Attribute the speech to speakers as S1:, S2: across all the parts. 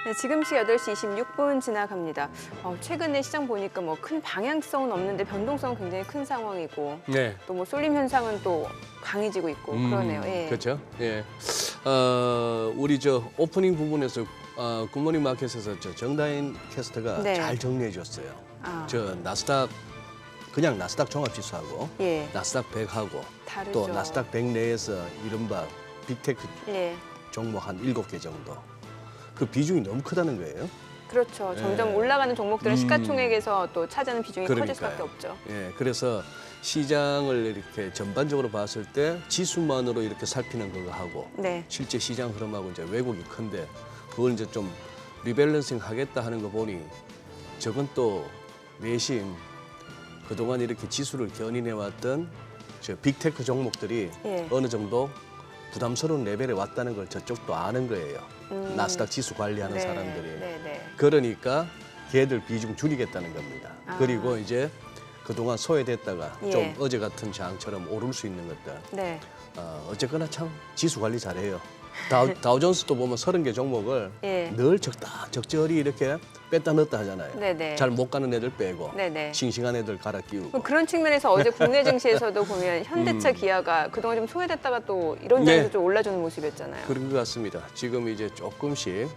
S1: 네, 지금 시각 8시 26분 지나갑니다. 최근에 시장 보니까 뭐 큰 방향성은 없는데 변동성은 굉장히 큰 상황이고
S2: 네.
S1: 또 뭐 쏠림 현상은 또 강해지고 있고 그러네요. 예.
S2: 그렇죠. 예. 우리 저 오프닝 부분에서 굿모닝 마켓에서 저 정다인 캐스터가
S1: 네.
S2: 잘 정리해 줬어요.
S1: 아.
S2: 저 나스닥 그냥 나스닥 종합지수하고
S1: 예.
S2: 나스닥 100하고
S1: 다르죠.
S2: 또 나스닥 100 내에서 이른바 빅테크
S1: 예.
S2: 종목 한 7개 정도. 그 비중이 너무 크다는 거예요.
S1: 그렇죠. 점점
S2: 예.
S1: 올라가는 종목들은 시가총액에서 또 차지하는 비중이 커질
S2: 그러니까요.
S1: 수밖에 없죠.
S2: 예, 그래서 시장을 이렇게 전반적으로 봤을 때 지수만으로 이렇게 살피는 거가 하고
S1: 네.
S2: 실제 시장 흐름하고 이제 왜곡이 큰데 그걸 이제 좀 리밸런싱 하겠다 하는 거 보니 저건 또 내심 그동안 이렇게 지수를 견인해왔던 저 빅테크 종목들이
S1: 예.
S2: 어느 정도 부담스러운 레벨에 왔다는 걸 저쪽도 아는 거예요. 나스닥 지수 관리하는
S1: 네.
S2: 사람들이.
S1: 네, 네.
S2: 그러니까 걔들 비중 줄이겠다는 겁니다.
S1: 아.
S2: 그리고 이제 그동안 소외됐다가
S1: 예.
S2: 좀 어제 같은 장처럼 오를 수 있는 것들.
S1: 네.
S2: 어쨌거나 참 지수 관리 잘해요. 다우존스도 보면 30개 종목을
S1: 예.
S2: 늘 적절히 이렇게 뺐다 넣었다 하잖아요.
S1: 네네.
S2: 잘 못 가는 애들 빼고
S1: 네네.
S2: 싱싱한 애들 갈아 끼우고.
S1: 그런 측면에서 어제 국내 증시에서도 보면 현대차, 기아가 그동안 좀 소외됐다가 또 이런 자리에서
S2: 네.
S1: 좀 올라주는 모습이었잖아요.
S2: 그런 것 같습니다. 지금 이제 조금씩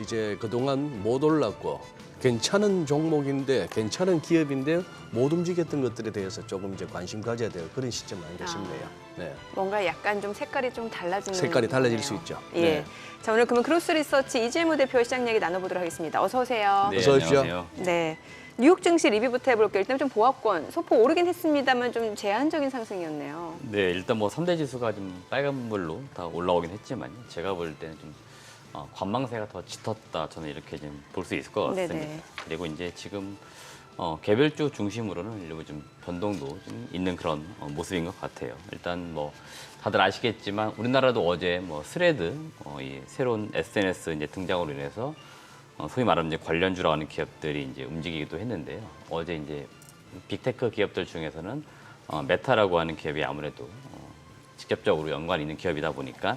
S2: 이제 그동안 못 올랐고 괜찮은 종목인데 괜찮은 기업인데 못 움직였던 것들에 대해서 조금 이제 관심 가져야 될 그런 시점 아닌가 싶네요. 네.
S1: 뭔가 약간 좀 색깔이 좀 달라지는
S2: 색깔이 달라질
S1: 거네요.
S2: 수 있죠.
S1: 예.
S2: 네.
S1: 자, 오늘 그러면 크로스 리서치 이재무 대표 시장 얘기 나눠보도록 하겠습니다. 어서 오세요.
S3: 네,
S2: 어서 오십시오.
S3: 안녕하세요.
S1: 네. 뉴욕 증시 리뷰부터 해볼게요. 일단 좀 보합권 소폭 오르긴 했습니다만 좀 제한적인 상승이었네요.
S3: 네, 일단 뭐 3대 지수가 좀 빨간불로 다 올라오긴 했지만 제가 볼 때는 좀 관망세가 더 짙었다 저는 이렇게 좀 볼 수 있을 것 같습니다.
S1: 네네.
S3: 그리고 이제 지금 개별주 중심으로는 일부 좀 변동도 좀 있는 그런 모습인 것 같아요. 일단 뭐 다들 아시겠지만 우리나라도 어제 뭐 스레드 이 새로운 SNS 이제 등장으로 인해서 소위 말하는 이제 관련주라고 하는 기업들이 이제 움직이기도 했는데요. 어제 이제 빅테크 기업들 중에서는 메타라고 하는 기업이 아무래도 직접적으로 연관이 있는 기업이다 보니까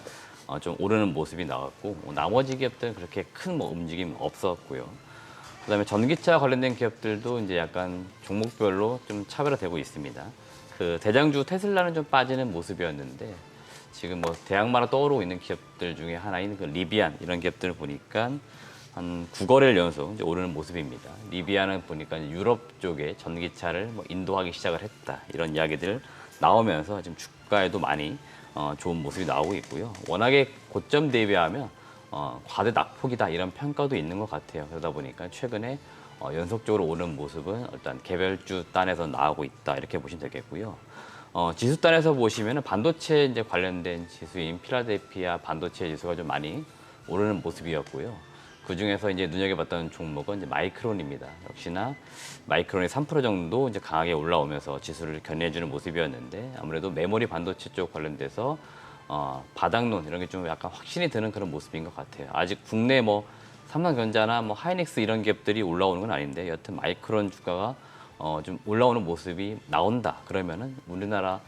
S3: 좀 오르는 모습이 나왔고 나머지 기업들은 그렇게 큰 뭐 움직임 없었고요. 그다음에 전기차 관련된 기업들도 이제 약간 종목별로 좀 차별화되고 있습니다. 그 대장주 테슬라는 좀 빠지는 모습이었는데 지금 뭐 대학마로 떠오르고 있는 기업들 중에 하나인 그 리비안 이런 기업들을 보니까 한 9거래일 연속 이제 오르는 모습입니다. 리비안은 보니까 이제 유럽 쪽에 전기차를 뭐 인도하기 시작을 했다 이런 이야기들 나오면서 지금 주가에도 많이 좋은 모습이 나오고 있고요. 워낙에 고점 대비하면 과대 낙폭이다 이런 평가도 있는 것 같아요. 그러다 보니까 최근에 연속적으로 오르는 모습은 일단 개별주 단에서 나오고 있다 이렇게 보시면 되겠고요. 지수 단에서 보시면 반도체 이제 관련된 지수인 필라델피아 반도체 지수가 좀 많이 오르는 모습이었고요. 그 중에서 이제 눈여겨봤던 종목은 이제 마이크론입니다. 역시나 마이크론이 3% 정도 이제 강하게 올라오면서 지수를 견인해주는 모습이었는데 아무래도 메모리 반도체 쪽 관련돼서 바닥론 이런 게 좀 약간 확신이 드는 그런 모습인 것 같아요. 아직 국내 뭐 삼성전자나 뭐 하이닉스 이런 기업들이 올라오는 건 아닌데 여튼 마이크론 주가가 좀 올라오는 모습이 나온다. 그러면은 우리나라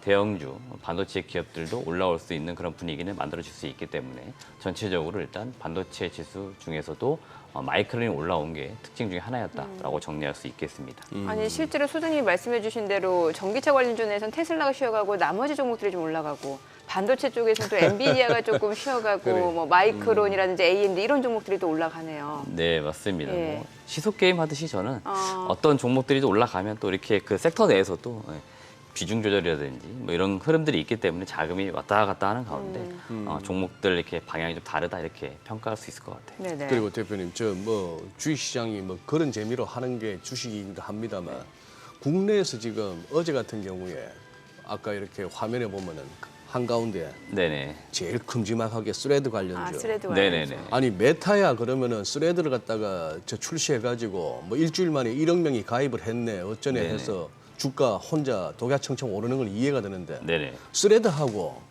S3: 대형주 반도체 기업들도 올라올 수 있는 그런 분위기는 만들어질 수 있기 때문에 전체적으로 일단 반도체 지수 중에서도 마이크론이 올라온 게 특징 중에 하나였다라고 정리할 수 있겠습니다.
S1: 아니 실제로 소장님이 말씀해주신 대로 전기차 관련주 내에서는 테슬라가 쉬어가고 나머지 종목들이 좀 올라가고 반도체 쪽에서는 또 엔비디아가 조금 쉬어가고
S2: 그래.
S1: 뭐 마이크론이라든지 AMD 이런 종목들이 또 올라가네요.
S3: 네, 맞습니다.
S1: 예.
S3: 뭐 시속 게임 하듯이 저는 어떤 종목들이 또 올라가면 또 이렇게 그 섹터 내에서도 비중 조절이라든지 뭐 이런 흐름들이 있기 때문에 자금이 왔다 갔다 하는 가운데 종목들 이렇게 방향이 좀 다르다 이렇게 평가할 수 있을 것 같아요.
S1: 네네.
S2: 그리고 대표님 저 뭐 주식시장이 뭐 그런 재미로 하는 게 주식인가 합니다만 국내에서 지금 어제 같은 경우에 아까 이렇게 화면에 보면은 한가운데
S3: 네네.
S2: 제일 큼지막하게 스레드 관련주.
S1: 스레드
S3: 네네네.
S2: 아니 메타야 그러면은 스레드를 갖다가 저 출시해가지고 뭐 일주일 만에 1억 명이 가입을 했네 어쩌네
S3: 네네.
S2: 해서 주가 혼자 독야청청 오르는 건 이해가 되는데
S3: 네네.
S2: 스레드하고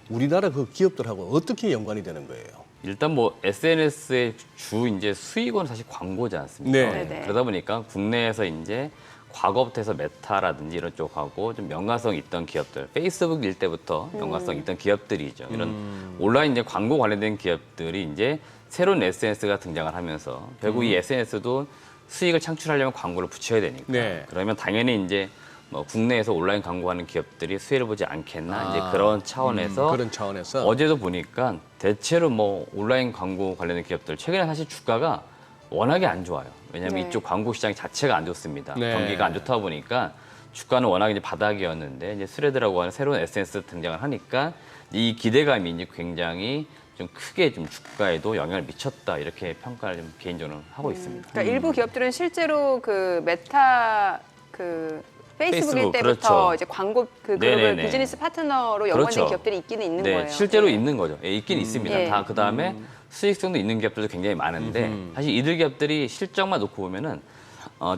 S2: 우리나라 그 기업들하고 어떻게 연관이 되는 거예요?
S3: 일단 뭐 SNS의 주 이제 수익은 사실 광고지 않습니까?
S2: 네.
S1: 네네.
S3: 그러다 보니까 국내에서 이제 과거부터 해서 메타라든지 이런 쪽하고 좀 연관성 있던 기업들, 페이스북일 때부터 연관성 있던 기업들이죠. 이런 온라인 이제 광고 관련된 기업들이 이제 새로운 SNS가 등장을 하면서 결국 이 SNS도 수익을 창출하려면 광고를 붙여야 되니까.
S2: 네.
S3: 그러면 당연히 이제 뭐 국내에서 온라인 광고하는 기업들이 수혜를 보지 않겠나 이제 그런 차원에서
S2: 그런 차원에서
S3: 어제도 보니까 대체로 뭐 온라인 광고 관련된 기업들 최근에 사실 주가가 워낙에 안 좋아요. 왜냐하면
S1: 네.
S3: 이쪽 광고 시장이 자체가 안 좋습니다.
S2: 네.
S3: 경기가 안 좋다 보니까 주가는 워낙 이제 바닥이었는데 이제 스레드라고 하는 새로운 SNS 등장을 하니까 이 기대감이 이제 굉장히 좀 크게 좀 주가에도 영향을 미쳤다 이렇게 평가를 좀 개인적으로 하고 있습니다.
S1: 그러니까 일부 기업들은 실제로 그 메타 그 페이스북일
S3: 페이스북,
S1: 때부터
S3: 그렇죠.
S1: 이제 광고 그
S3: 네네네.
S1: 글로벌 비즈니스 파트너로 연관된
S3: 그렇죠.
S1: 기업들이 있기는 있는
S3: 네,
S1: 거예요.
S3: 실제로
S1: 예.
S3: 있는 거죠. 예, 있긴 있습니다.
S1: 예.
S3: 다 그다음에 수익성도 있는 기업들도 굉장히 많은데 사실 이들 기업들이 실적만 놓고 보면은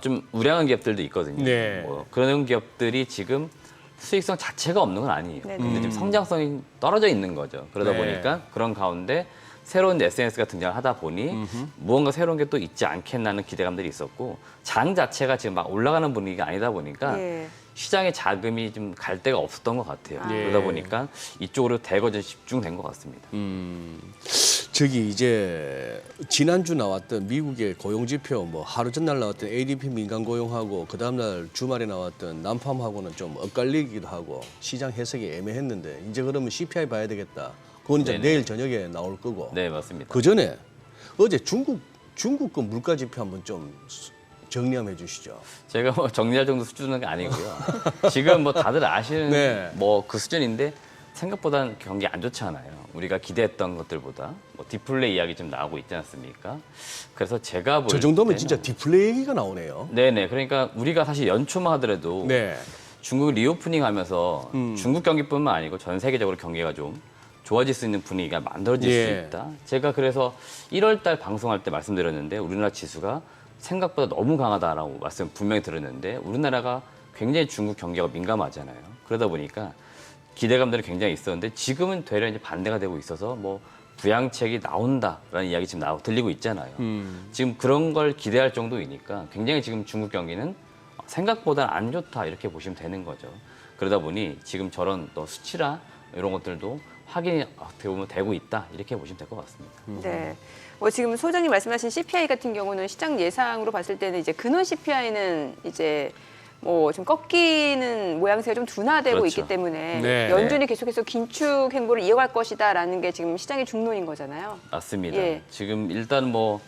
S3: 좀 우량한 기업들도 있거든요.
S2: 네.
S3: 뭐 그런 기업들이 지금 수익성 자체가 없는 건 아니에요.
S1: 네네.
S3: 근데 지금 성장성이 떨어져 있는 거죠. 그러다
S2: 네.
S3: 보니까 그런 가운데 새로운 SNS가 등장을 하다 보니 무언가 새로운 게 또 있지 않겠나는 기대감들이 있었고 장 자체가 지금 막 올라가는 분위기가 아니다 보니까
S1: 예.
S3: 시장에 자금이 좀 갈 데가 없었던 것 같아요.
S2: 예.
S3: 그러다 보니까 이쪽으로 대거 좀 집중된 것 같습니다.
S2: 저기 이제 지난주 나왔던 미국의 고용지표 뭐 하루 전날 나왔던 ADP 민간 고용하고 그 다음날 주말에 나왔던 난팜하고는 좀 엇갈리기도 하고 시장 해석이 애매했는데 이제 그러면 CPI 봐야 되겠다. 그건 이제
S3: 네네.
S2: 내일 저녁에 나올 거고.
S3: 네, 맞습니다.
S2: 그 전에 어제 중국 그 물가 지표 한번 좀 정리해 주시죠.
S3: 제가 뭐 정리할 정도 수준은 아니고요. 지금 뭐 다들 아시는
S2: 네.
S3: 뭐 그 수준인데 생각보다는 경기 안 좋잖아요. 우리가 기대했던 것들보다 뭐 디플레이 이야기 좀 나오고 있지 않습니까? 그래서 제가 볼
S2: 저 정도면
S3: 때는
S2: 진짜 디플레이 얘기가 나오네요.
S3: 네네. 그러니까 우리가 사실 연초만 하더라도
S2: 네.
S3: 중국 리오프닝 하면서 중국 경기뿐만 아니고 전 세계적으로 경기가 좀 좋아질 수 있는 분위기가 만들어질
S2: 예.
S3: 수 있다. 제가 그래서 1월 달 방송할 때 말씀드렸는데 우리나라 지수가 생각보다 너무 강하다라고 말씀 분명히 드렸는데 우리나라가 굉장히 중국 경기가 민감하잖아요. 그러다 보니까 기대감들이 굉장히 있었는데 지금은 되려 이제 반대가 되고 있어서 뭐 부양책이 나온다라는 이야기 지금 들리고 있잖아요. 지금 그런 걸 기대할 정도이니까 굉장히 지금 중국 경기는 생각보다 안 좋다 이렇게 보시면 되는 거죠. 그러다 보니 지금 저런 또 수치라 이런 것들도 확인이 어떻게 보면 되고 있다 이렇게 보시면 될 것 같습니다.
S1: 네. 뭐 지금 소장님 말씀하신 CPI 같은 경우는 시장 예상으로 봤을 때는 이제 근원 CPI는 이제 뭐 좀 꺾이는 모양새가 좀 둔화되고
S3: 그렇죠.
S1: 있기 때문에
S2: 네.
S1: 연준이 계속해서 긴축 행보를 이어갈 것이다라는 게 지금 시장의 중론인 거잖아요.
S3: 맞습니다.
S1: 예.
S3: 지금 일단 뭐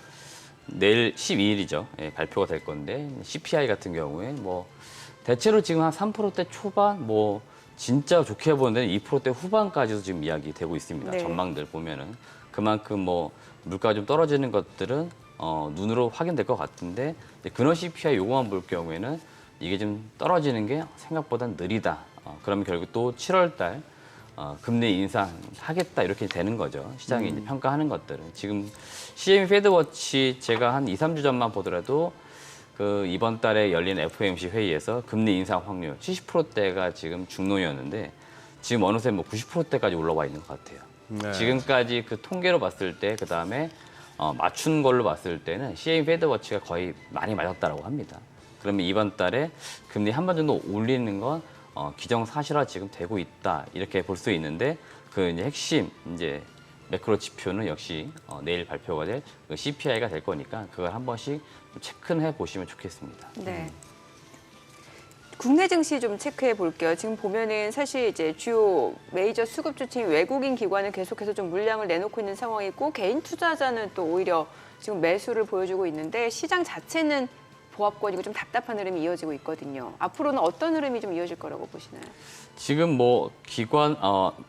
S3: 내일 12일이죠. 예, 발표가 될 건데 CPI 같은 경우에 뭐 대체로 지금 한 3%대 초반 뭐 진짜 좋게 보는데 2%대 후반까지도 지금 이야기되고 있습니다.
S1: 네.
S3: 전망들 보면은 그만큼 뭐 물가 좀 떨어지는 것들은 눈으로 확인될 것 같은데 이제 근원 CPI 요거만 볼 경우에는 이게 좀 떨어지는 게 생각보다 느리다. 그러면 결국 또 7월 달 금리 인상하겠다 이렇게 되는 거죠. 시장이 이제 평가하는 것들은 지금 CME 패드워치 제가 한 2, 3주 전만 보더라도 그 이번 달에 열린 FOMC 회의에서 금리 인상 확률 70%대가 지금 중론이었는데 지금 어느새 뭐 90%대까지 올라와 있는 것 같아요.
S2: 네.
S3: 지금까지 그 통계로 봤을 때 그다음에 맞춘 걸로 봤을 때는 CME 패드워치가 거의 많이 맞았다라고 합니다. 그러면 이번 달에 금리 한 번 정도 올리는 건 기정사실화 지금 되고 있다 이렇게 볼 수 있는데 그 이제 핵심 이제 매크로 지표는 역시 내일 발표가 될 그 CPI가 될 거니까 그걸 한 번씩 좀 체크해 보시면 좋겠습니다.
S1: 네. 국내 증시 좀 체크해 볼게요. 지금 보면은 사실 이제 주요 메이저 수급 주체인 외국인 기관은 계속해서 좀 물량을 내놓고 있는 상황이고 개인 투자자는 또 오히려 지금 매수를 보여주고 있는데 시장 자체는 보합권이고 좀 답답한 흐름이 이어지고 있거든요. 앞으로는 어떤 흐름이 좀 이어질 거라고 보시나요?
S3: 지금 뭐 기관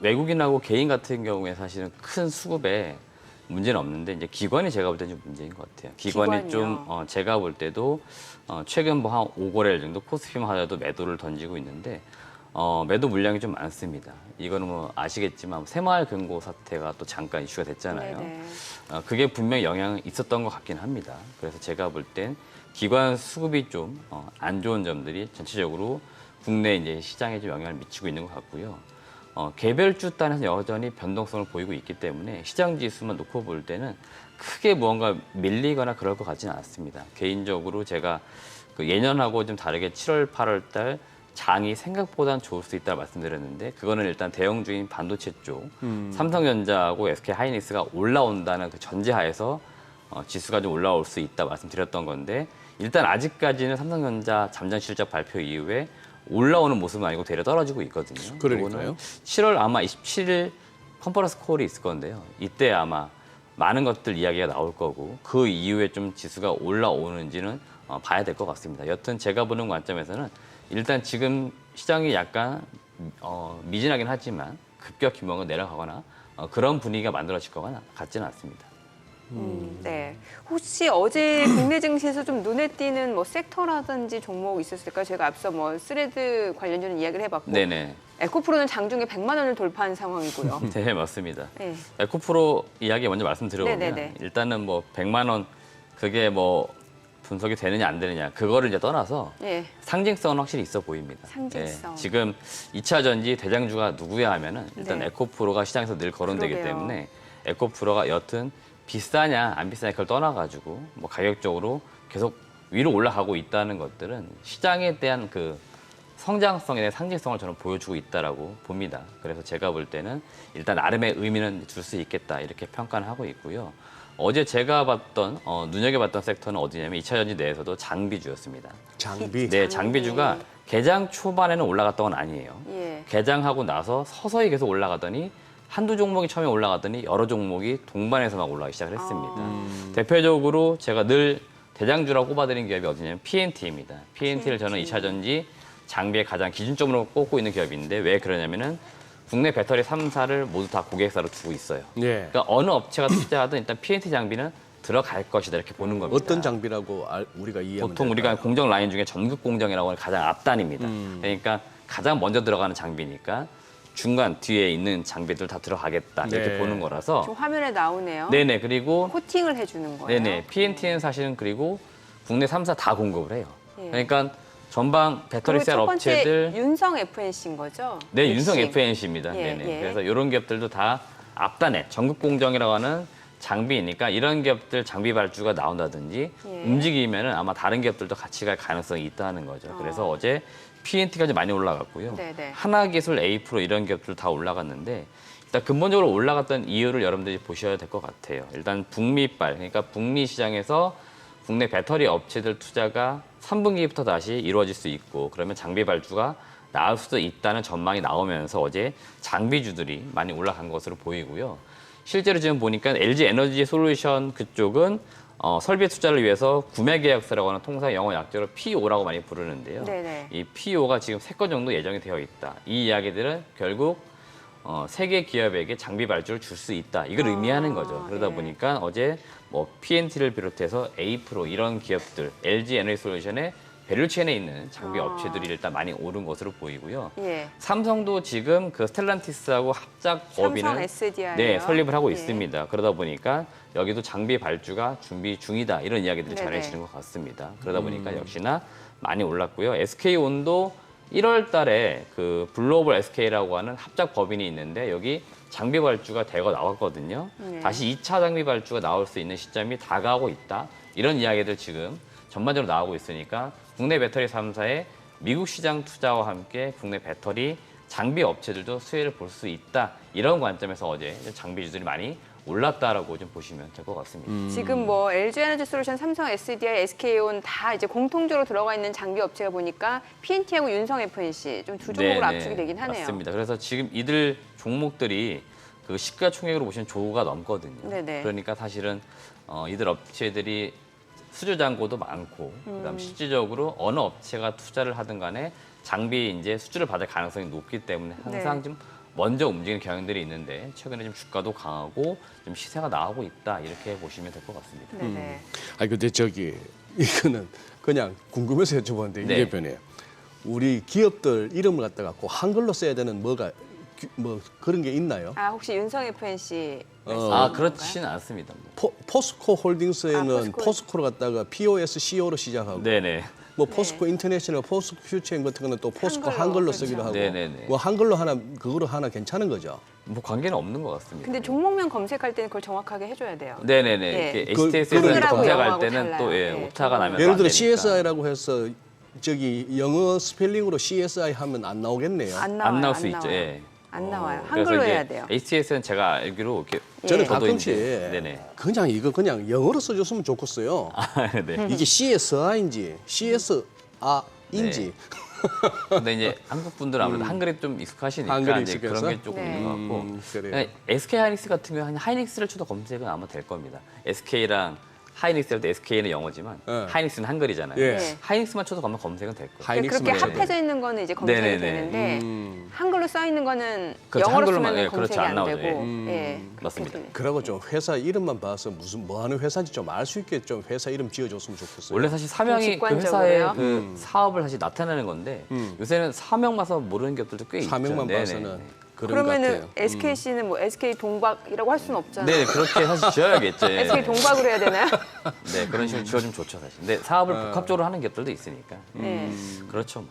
S3: 외국인하고 개인 같은 경우에 사실은 큰 수급에 문제는 없는데 이제 기관이 제가 볼 때는 좀 문제인 것 같아요. 기관이
S1: 기관이요?
S3: 좀 제가 볼 때도 최근 뭐 한 5거래일 정도 코스피만 하더라도 매도를 던지고 있는데 매도 물량이 좀 많습니다. 이거는 뭐 아시겠지만 새마을금고 사태가 또 잠깐 이슈가 됐잖아요.
S1: 네네.
S3: 그게 분명히 영향이 있었던 것 같긴 합니다. 그래서 제가 볼 땐 기관 수급이 좀 안 좋은 점들이 전체적으로 국내 이제 시장에 좀 영향을 미치고 있는 것 같고요. 개별주 단에서 여전히 변동성을 보이고 있기 때문에 시장 지수만 놓고 볼 때는 크게 무언가 밀리거나 그럴 것 같지는 않습니다. 개인적으로 제가 그 예년하고 좀 다르게 7월, 8월 달 장이 생각보다는 좋을 수 있다고 말씀드렸는데 그거는 일단 대형주인 반도체 쪽 삼성전자하고 SK하이닉스가 올라온다는 그 전제하에서 지수가 좀 올라올 수 있다 말씀드렸던 건데 일단 아직까지는 삼성전자 잠정 실적 발표 이후에 올라오는 모습은 아니고 되려 떨어지고 있거든요.
S2: 그러니까요.
S3: 7월 아마 27일 컨퍼런스 콜이 있을 건데요. 이때 아마 많은 것들 이야기가 나올 거고 그 이후에 좀 지수가 올라오는지는 봐야 될 것 같습니다. 여튼 제가 보는 관점에서는 일단 지금 시장이 약간 미진하긴 하지만 급격 규모가 내려가거나 그런 분위기가 만들어질 거나 같지는 않습니다.
S1: 네. 혹시 어제 국내 증시에서 좀 눈에 띄는 뭐 섹터라든지 종목 있었을까요? 제가 앞서 뭐 스레드 관련주는 이야기를 해봤고
S3: 네네.
S1: 에코프로는 장중에 100만 원을 돌파한 상황이고요.
S3: 네, 맞습니다.
S1: 네.
S3: 에코프로 이야기 먼저 말씀드려보면
S1: 네네네.
S3: 일단은 뭐 100만 원 그게 뭐 분석이 되느냐 안 되느냐 그거를 이제 떠나서
S1: 네.
S3: 상징성은 확실히 있어 보입니다.
S1: 상징성.
S3: 지금 2차 전지 대장주가 누구야 하면은 일단
S1: 네.
S3: 에코프로가 시장에서 늘 거론되기
S1: 그러게요.
S3: 때문에 에코프로가 여튼 비싸냐 안 비싸냐 그걸 떠나가지고 뭐 가격적으로 계속 위로 올라가고 있다는 것들은 시장에 대한 그 성장성에 대한 상징성을 저는 보여주고 있다라고 봅니다. 그래서 제가 볼 때는 일단 나름의 의미는 줄 수 있겠다 이렇게 평가를 하고 있고요. 어제 제가 봤던 눈여겨봤던 섹터는 어디냐면 2차 전지 내에서도 장비주였습니다.
S2: 장비.
S3: 네, 장비주가 개장 초반에는 올라갔던 건 아니에요.
S1: 예.
S3: 개장하고 나서 서서히 계속 올라가더니 한두 종목이 처음에 올라갔더니 여러 종목이 동반해서 막 올라가기 시작을 했습니다. 대표적으로 제가 늘 대장주라고 꼽아드린 기업이 어디냐면 PNT입니다. PNT를 저는 2차 전지 장비의 가장 기준점으로 꼽고 있는 기업인데 왜 그러냐면은 국내 배터리 3사를 모두 다 고객사로 두고 있어요.
S2: 예.
S3: 그러니까 어느 업체가 투자하든 일단 PNT 장비는 들어갈 것이다 이렇게 보는 겁니다.
S2: 어떤 장비라고 우리가 이해하면
S3: 보통 우리가 공정 라인 중에 전극 공정이라고 하는 가장 앞단입니다. 그러니까 가장 먼저 들어가는 장비니까 중간 뒤에 있는 장비들 다 들어가겠다 이렇게
S2: 네.
S3: 보는 거라서
S1: 지금 화면에 나오네요.
S3: 네네 그리고
S1: 코팅을 해주는 거예요.
S3: 네네 PNT는 사실은 그리고 국내 3사 다 공급을 해요.
S1: 예.
S3: 그러니까 전방 배터리
S1: 그리고
S3: 셀
S1: 첫 번째
S3: 업체들
S1: 윤성 FNC인 거죠?
S3: 네, 윤성
S1: 육신.
S3: FNC입니다.
S1: 예,
S3: 네네.
S1: 예.
S3: 그래서 이런 기업들도 다 앞단에 전극 공정이라고 하는 장비이니까 이런 기업들 장비 발주가 나온다든지
S1: 예.
S3: 움직이면은 아마 다른 기업들도 같이 갈 가능성이 있다는 거죠. 그래서 어제 PNT까지 많이 올라갔고요.
S1: 네네.
S3: 하나기술, A프로 이런 기업들 다 올라갔는데 일단 근본적으로 올라갔던 이유를 여러분들이 보셔야 될 것 같아요. 일단 북미발, 그러니까 북미 시장에서 국내 배터리 업체들 투자가 3분기부터 다시 이루어질 수 있고 그러면 장비 발주가 나올 수도 있다는 전망이 나오면서 어제 장비주들이 많이 올라간 것으로 보이고요. 실제로 지금 보니까 LG 에너지 솔루션 그쪽은 설비 투자를 위해서 구매 계약서라고 하는 통상 영어 약자로 PO라고 많이 부르는데요.
S1: 네네.
S3: 이 PO가 지금 3건 정도 예정이 되어 있다. 이 이야기들은 결국 세계 기업에게 장비 발주를 줄 수 있다. 이걸 의미하는 거죠. 그러다
S1: 네.
S3: 보니까 어제 뭐 PNT를 비롯해서 A프로 이런 기업들, LG 에너지 솔루션의 밸류체인에 있는 장비 업체들이 일단 많이 오른 것으로 보이고요.
S1: 예.
S3: 삼성도 지금 그 스텔란티스하고 합작
S1: 삼성
S3: 법인을
S1: SDI요.
S3: 네, 설립을 하고
S1: 예.
S3: 있습니다. 그러다 보니까 여기도 장비 발주가 준비 중이다. 이런 이야기들이
S1: 네네.
S3: 전해지는 것 같습니다. 그러다 보니까 역시나 많이 올랐고요. SK온도 1월 달에 그 블로벌 SK라고 하는 합작 법인이 있는데 여기 장비 발주가 대거 나왔거든요.
S1: 네.
S3: 다시 2차 장비 발주가 나올 수 있는 시점이 다가오고 있다. 이런 이야기들 지금 전반적으로 나오고 있으니까 국내 배터리 3사의 미국 시장 투자와 함께 국내 배터리 장비 업체들도 수혜를 볼 수 있다. 이런 관점에서 어제 장비주들이 많이 올랐다라고 좀 보시면 될 것 같습니다.
S1: 지금 뭐 LG 에너지 솔루션, 삼성 SDI, SK온 다 이제 공통적으로 들어가 있는 장비 업체가 보니까 PNT하고 윤성 FNC 좀 두 종목으로
S3: 네네,
S1: 압축이 되긴 하네요.
S3: 맞습니다. 그래서 지금 이들 종목들이 그 시가총액으로 보시면 조가 넘거든요.
S1: 네네.
S3: 그러니까 사실은 이들 업체들이 수주 잔고도 많고 그다음 실질적으로 어느 업체가 투자를 하든 간에 장비 이제 수주를 받을 가능성이 높기 때문에 항상
S1: 네.
S3: 좀 먼저 움직이는 경향들이 있는데 최근에 좀 주가도 강하고 좀 시세가 나오고 있다 이렇게 보시면 될 것 같습니다.
S1: 네네.
S2: 아니 근데 저기 이거는 그냥 궁금해서 여쭤봤는데
S3: 네.
S2: 이 대표님 우리 기업들 이름을 갖다가 꼭 한글로 써야 되는 뭐가 뭐 그런 게 있나요?
S1: 아 혹시 윤성 FNC
S3: 아 그렇지는 않습니다.
S2: 포스코 홀딩스에는
S1: 포스코.
S2: 포스코를 갖다가 POSCO로 시작하고
S3: 네네.
S2: 뭐 포스코 인터내셔널, 포스코 퓨처인 같은 거는 또 포스코 한글로
S1: 한글로,
S2: 쓰기도
S1: 그렇죠.
S2: 하고
S3: 네네네.
S2: 뭐 한글로 하나 그거로 하나 괜찮은 거죠.
S3: 뭐 관계는 없는 것 같습니다.
S1: 근데 종목명 검색할 때는 그걸 정확하게 해줘야 돼요.
S3: 네네네.
S1: 예.
S3: 이렇게
S2: 그-
S3: HTS에서
S2: 그러니까.
S3: 검색할
S1: 영어하고
S3: 때는
S1: 달라요.
S3: 또
S1: 예,
S3: 오타가 나면
S2: 예를
S3: 안
S2: 들어
S3: 되니까.
S2: CSI라고 해서 저기 영어 스펠링으로 CSI 하면 안 나오겠네요.
S1: 안 나와요.
S3: 안 나올 수
S1: 나와요.
S3: 있죠. 예.
S1: 안 나와요.
S3: 그래서
S1: 한글로
S3: 이제
S1: 해야 돼요.
S3: HTS는 제가 알기로 이렇게
S2: 저는
S1: 예.
S3: 저도
S2: 가끔씩
S3: 이제- 네네.
S2: 그냥 이거 그냥 영어로 써줬으면 좋겠어요.
S3: 네.
S2: 이게 CSI인지 CSA인지
S3: 근데 이제 한국 분들은 아무래도 한글에 좀 익숙하시니까
S2: 한글이
S3: 이제 그런
S2: 익숙해서?
S3: 게 조금
S1: 네.
S3: 있는 것 같고.
S2: 그래요.
S3: 그냥 SK 하이닉스 같은 경우는 하이닉스를 쳐도 검색은 아마 될 겁니다. SK랑 하이닉스 할 때 SK는 영어지만
S2: 네.
S3: 하이닉스는 한글이잖아요.
S2: 예.
S1: 네.
S3: 하이닉스만 쳐도 아마 검색은 될 거예요.
S2: 하이닉스만
S1: 그렇게
S2: 해야 돼요.
S1: 합해져 있는 거는 이제 검색이
S3: 네네네.
S1: 되는데 한글로 써 있는 거는
S3: 그렇죠.
S1: 영어로
S3: 한글로만,
S1: 쓰면
S3: 예, 그렇죠.
S1: 검색이
S3: 안
S1: 안
S3: 나오죠.
S1: 되고. 예. 그렇게
S3: 맞습니다.
S1: 되네요.
S2: 그러고 좀 회사 이름만 봐서 무슨 뭐 하는 회사인지 좀 알 수 있게 좀 회사 이름 지어줬으면 좋겠어요.
S3: 원래 사실 사명이 그 회사의
S1: 직관적으로요?
S3: 그 사업을 사실 나타내는 건데 요새는 사명 봐서 모르는 것들도 꽤 있죠.
S2: 사명만
S3: 네네.
S2: 봐서는 그런 것
S1: 그러면은
S2: 같아요.
S1: SKC는 뭐 SK 동박이라고 할 수는 없잖아요.
S3: 네, 그렇게 사실 지어야겠죠. 예.
S1: SK 동박으로 해야 되나요?
S3: 네, 그런 식으로 지어주면 좋죠, 사실. 근데 사업을 복합적으로 하는 것들도 있으니까.
S1: 네.
S3: 그렇죠. 뭐.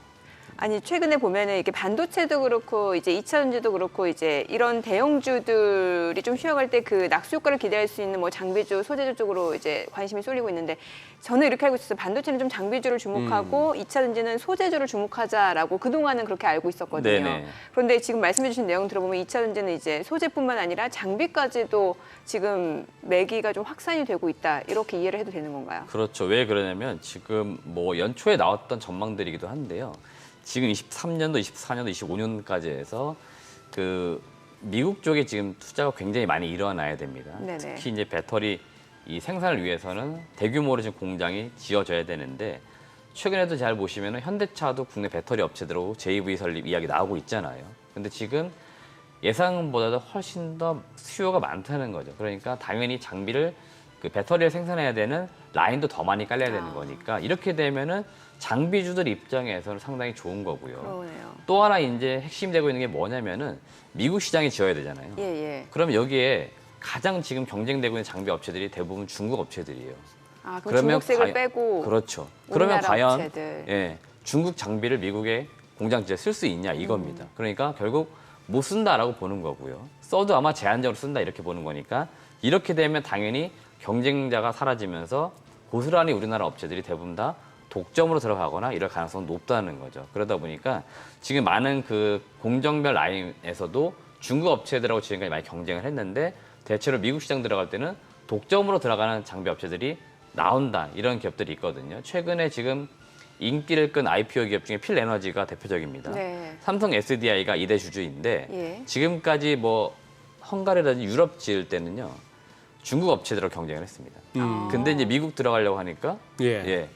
S1: 아니 최근에 보면은 이렇게 반도체도 그렇고 이제 2차 전지도 그렇고 이제 이런 대형주들이 좀 쉬어갈 때 그 낙수 효과를 기대할 수 있는 뭐 장비주, 소재주 쪽으로 이제 관심이 쏠리고 있는데 저는 이렇게 알고 있었어요. 반도체는 좀 장비주를 주목하고 2차 전지는 소재주를 주목하자라고 그동안은 그렇게 알고 있었거든요.
S3: 네네.
S1: 그런데 지금 말씀해 주신 내용 들어보면 2차 전지는 이제 소재뿐만 아니라 장비까지도 지금 매기가 좀 확산이 되고 있다. 이렇게 이해를 해도 되는 건가요?
S3: 그렇죠. 왜 그러냐면 지금 뭐 연초에 나왔던 전망들이기도 한데요. 지금 23년도, 24년도, 25년까지 해서 그 미국 쪽에 지금 투자가 굉장히 많이 일어나야 됩니다.
S1: 네네.
S3: 특히 이제 배터리 이 생산을 위해서는 대규모로 지금 공장이 지어져야 되는데 최근에도 잘 보시면은 현대차도 국내 배터리 업체들하고 JV 설립 이야기 나오고 있잖아요. 근데 지금 예상보다도 훨씬 더 수요가 많다는 거죠. 그러니까 당연히 장비를 그 배터리를 생산해야 되는 라인도 더 많이 깔려야 되는 거니까 이렇게 되면은 장비주들 입장에서는 상당히 좋은 거고요.
S1: 그러네요.
S3: 또 하나 이제 핵심이 되고 있는 게 뭐냐면은 미국 시장에 지어야 되잖아요.
S1: 예, 예.
S3: 그럼 여기에 가장 지금 경쟁되고 있는 장비 업체들이 대부분 중국 업체들이에요.
S1: 아, 그럼 중국색을 빼고
S3: 그렇죠. 그러면
S1: 우리나라
S3: 과연
S1: 업체들.
S3: 예, 중국 장비를 미국의 공장지에 쓸 수 있냐 이겁니다. 그러니까 결국 못 쓴다라고 보는 거고요. 써도 아마 제한적으로 쓴다 이렇게 보는 거니까 이렇게 되면 당연히 경쟁자가 사라지면서 고스란히 우리나라 업체들이 대부분 다 독점으로 들어가거나 이럴 가능성은 높다는 거죠. 그러다 보니까 지금 많은 그 공정별 라인에서도 중국 업체들하고 지금까지 많이 경쟁을 했는데 대체로 미국 시장 들어갈 때는 독점으로 들어가는 장비 업체들이 나온다 이런 기업들이 있거든요. 최근에 지금 인기를 끈 IPO 기업 중에 필에너지가 대표적입니다.
S1: 네.
S3: 삼성 SDI가 2대 주주인데
S1: 예.
S3: 지금까지 뭐 헝가리라든지 유럽 지을 때는요 중국 업체들하고 경쟁을 했습니다. 근데 이제 미국 들어가려고 하니까
S2: 예.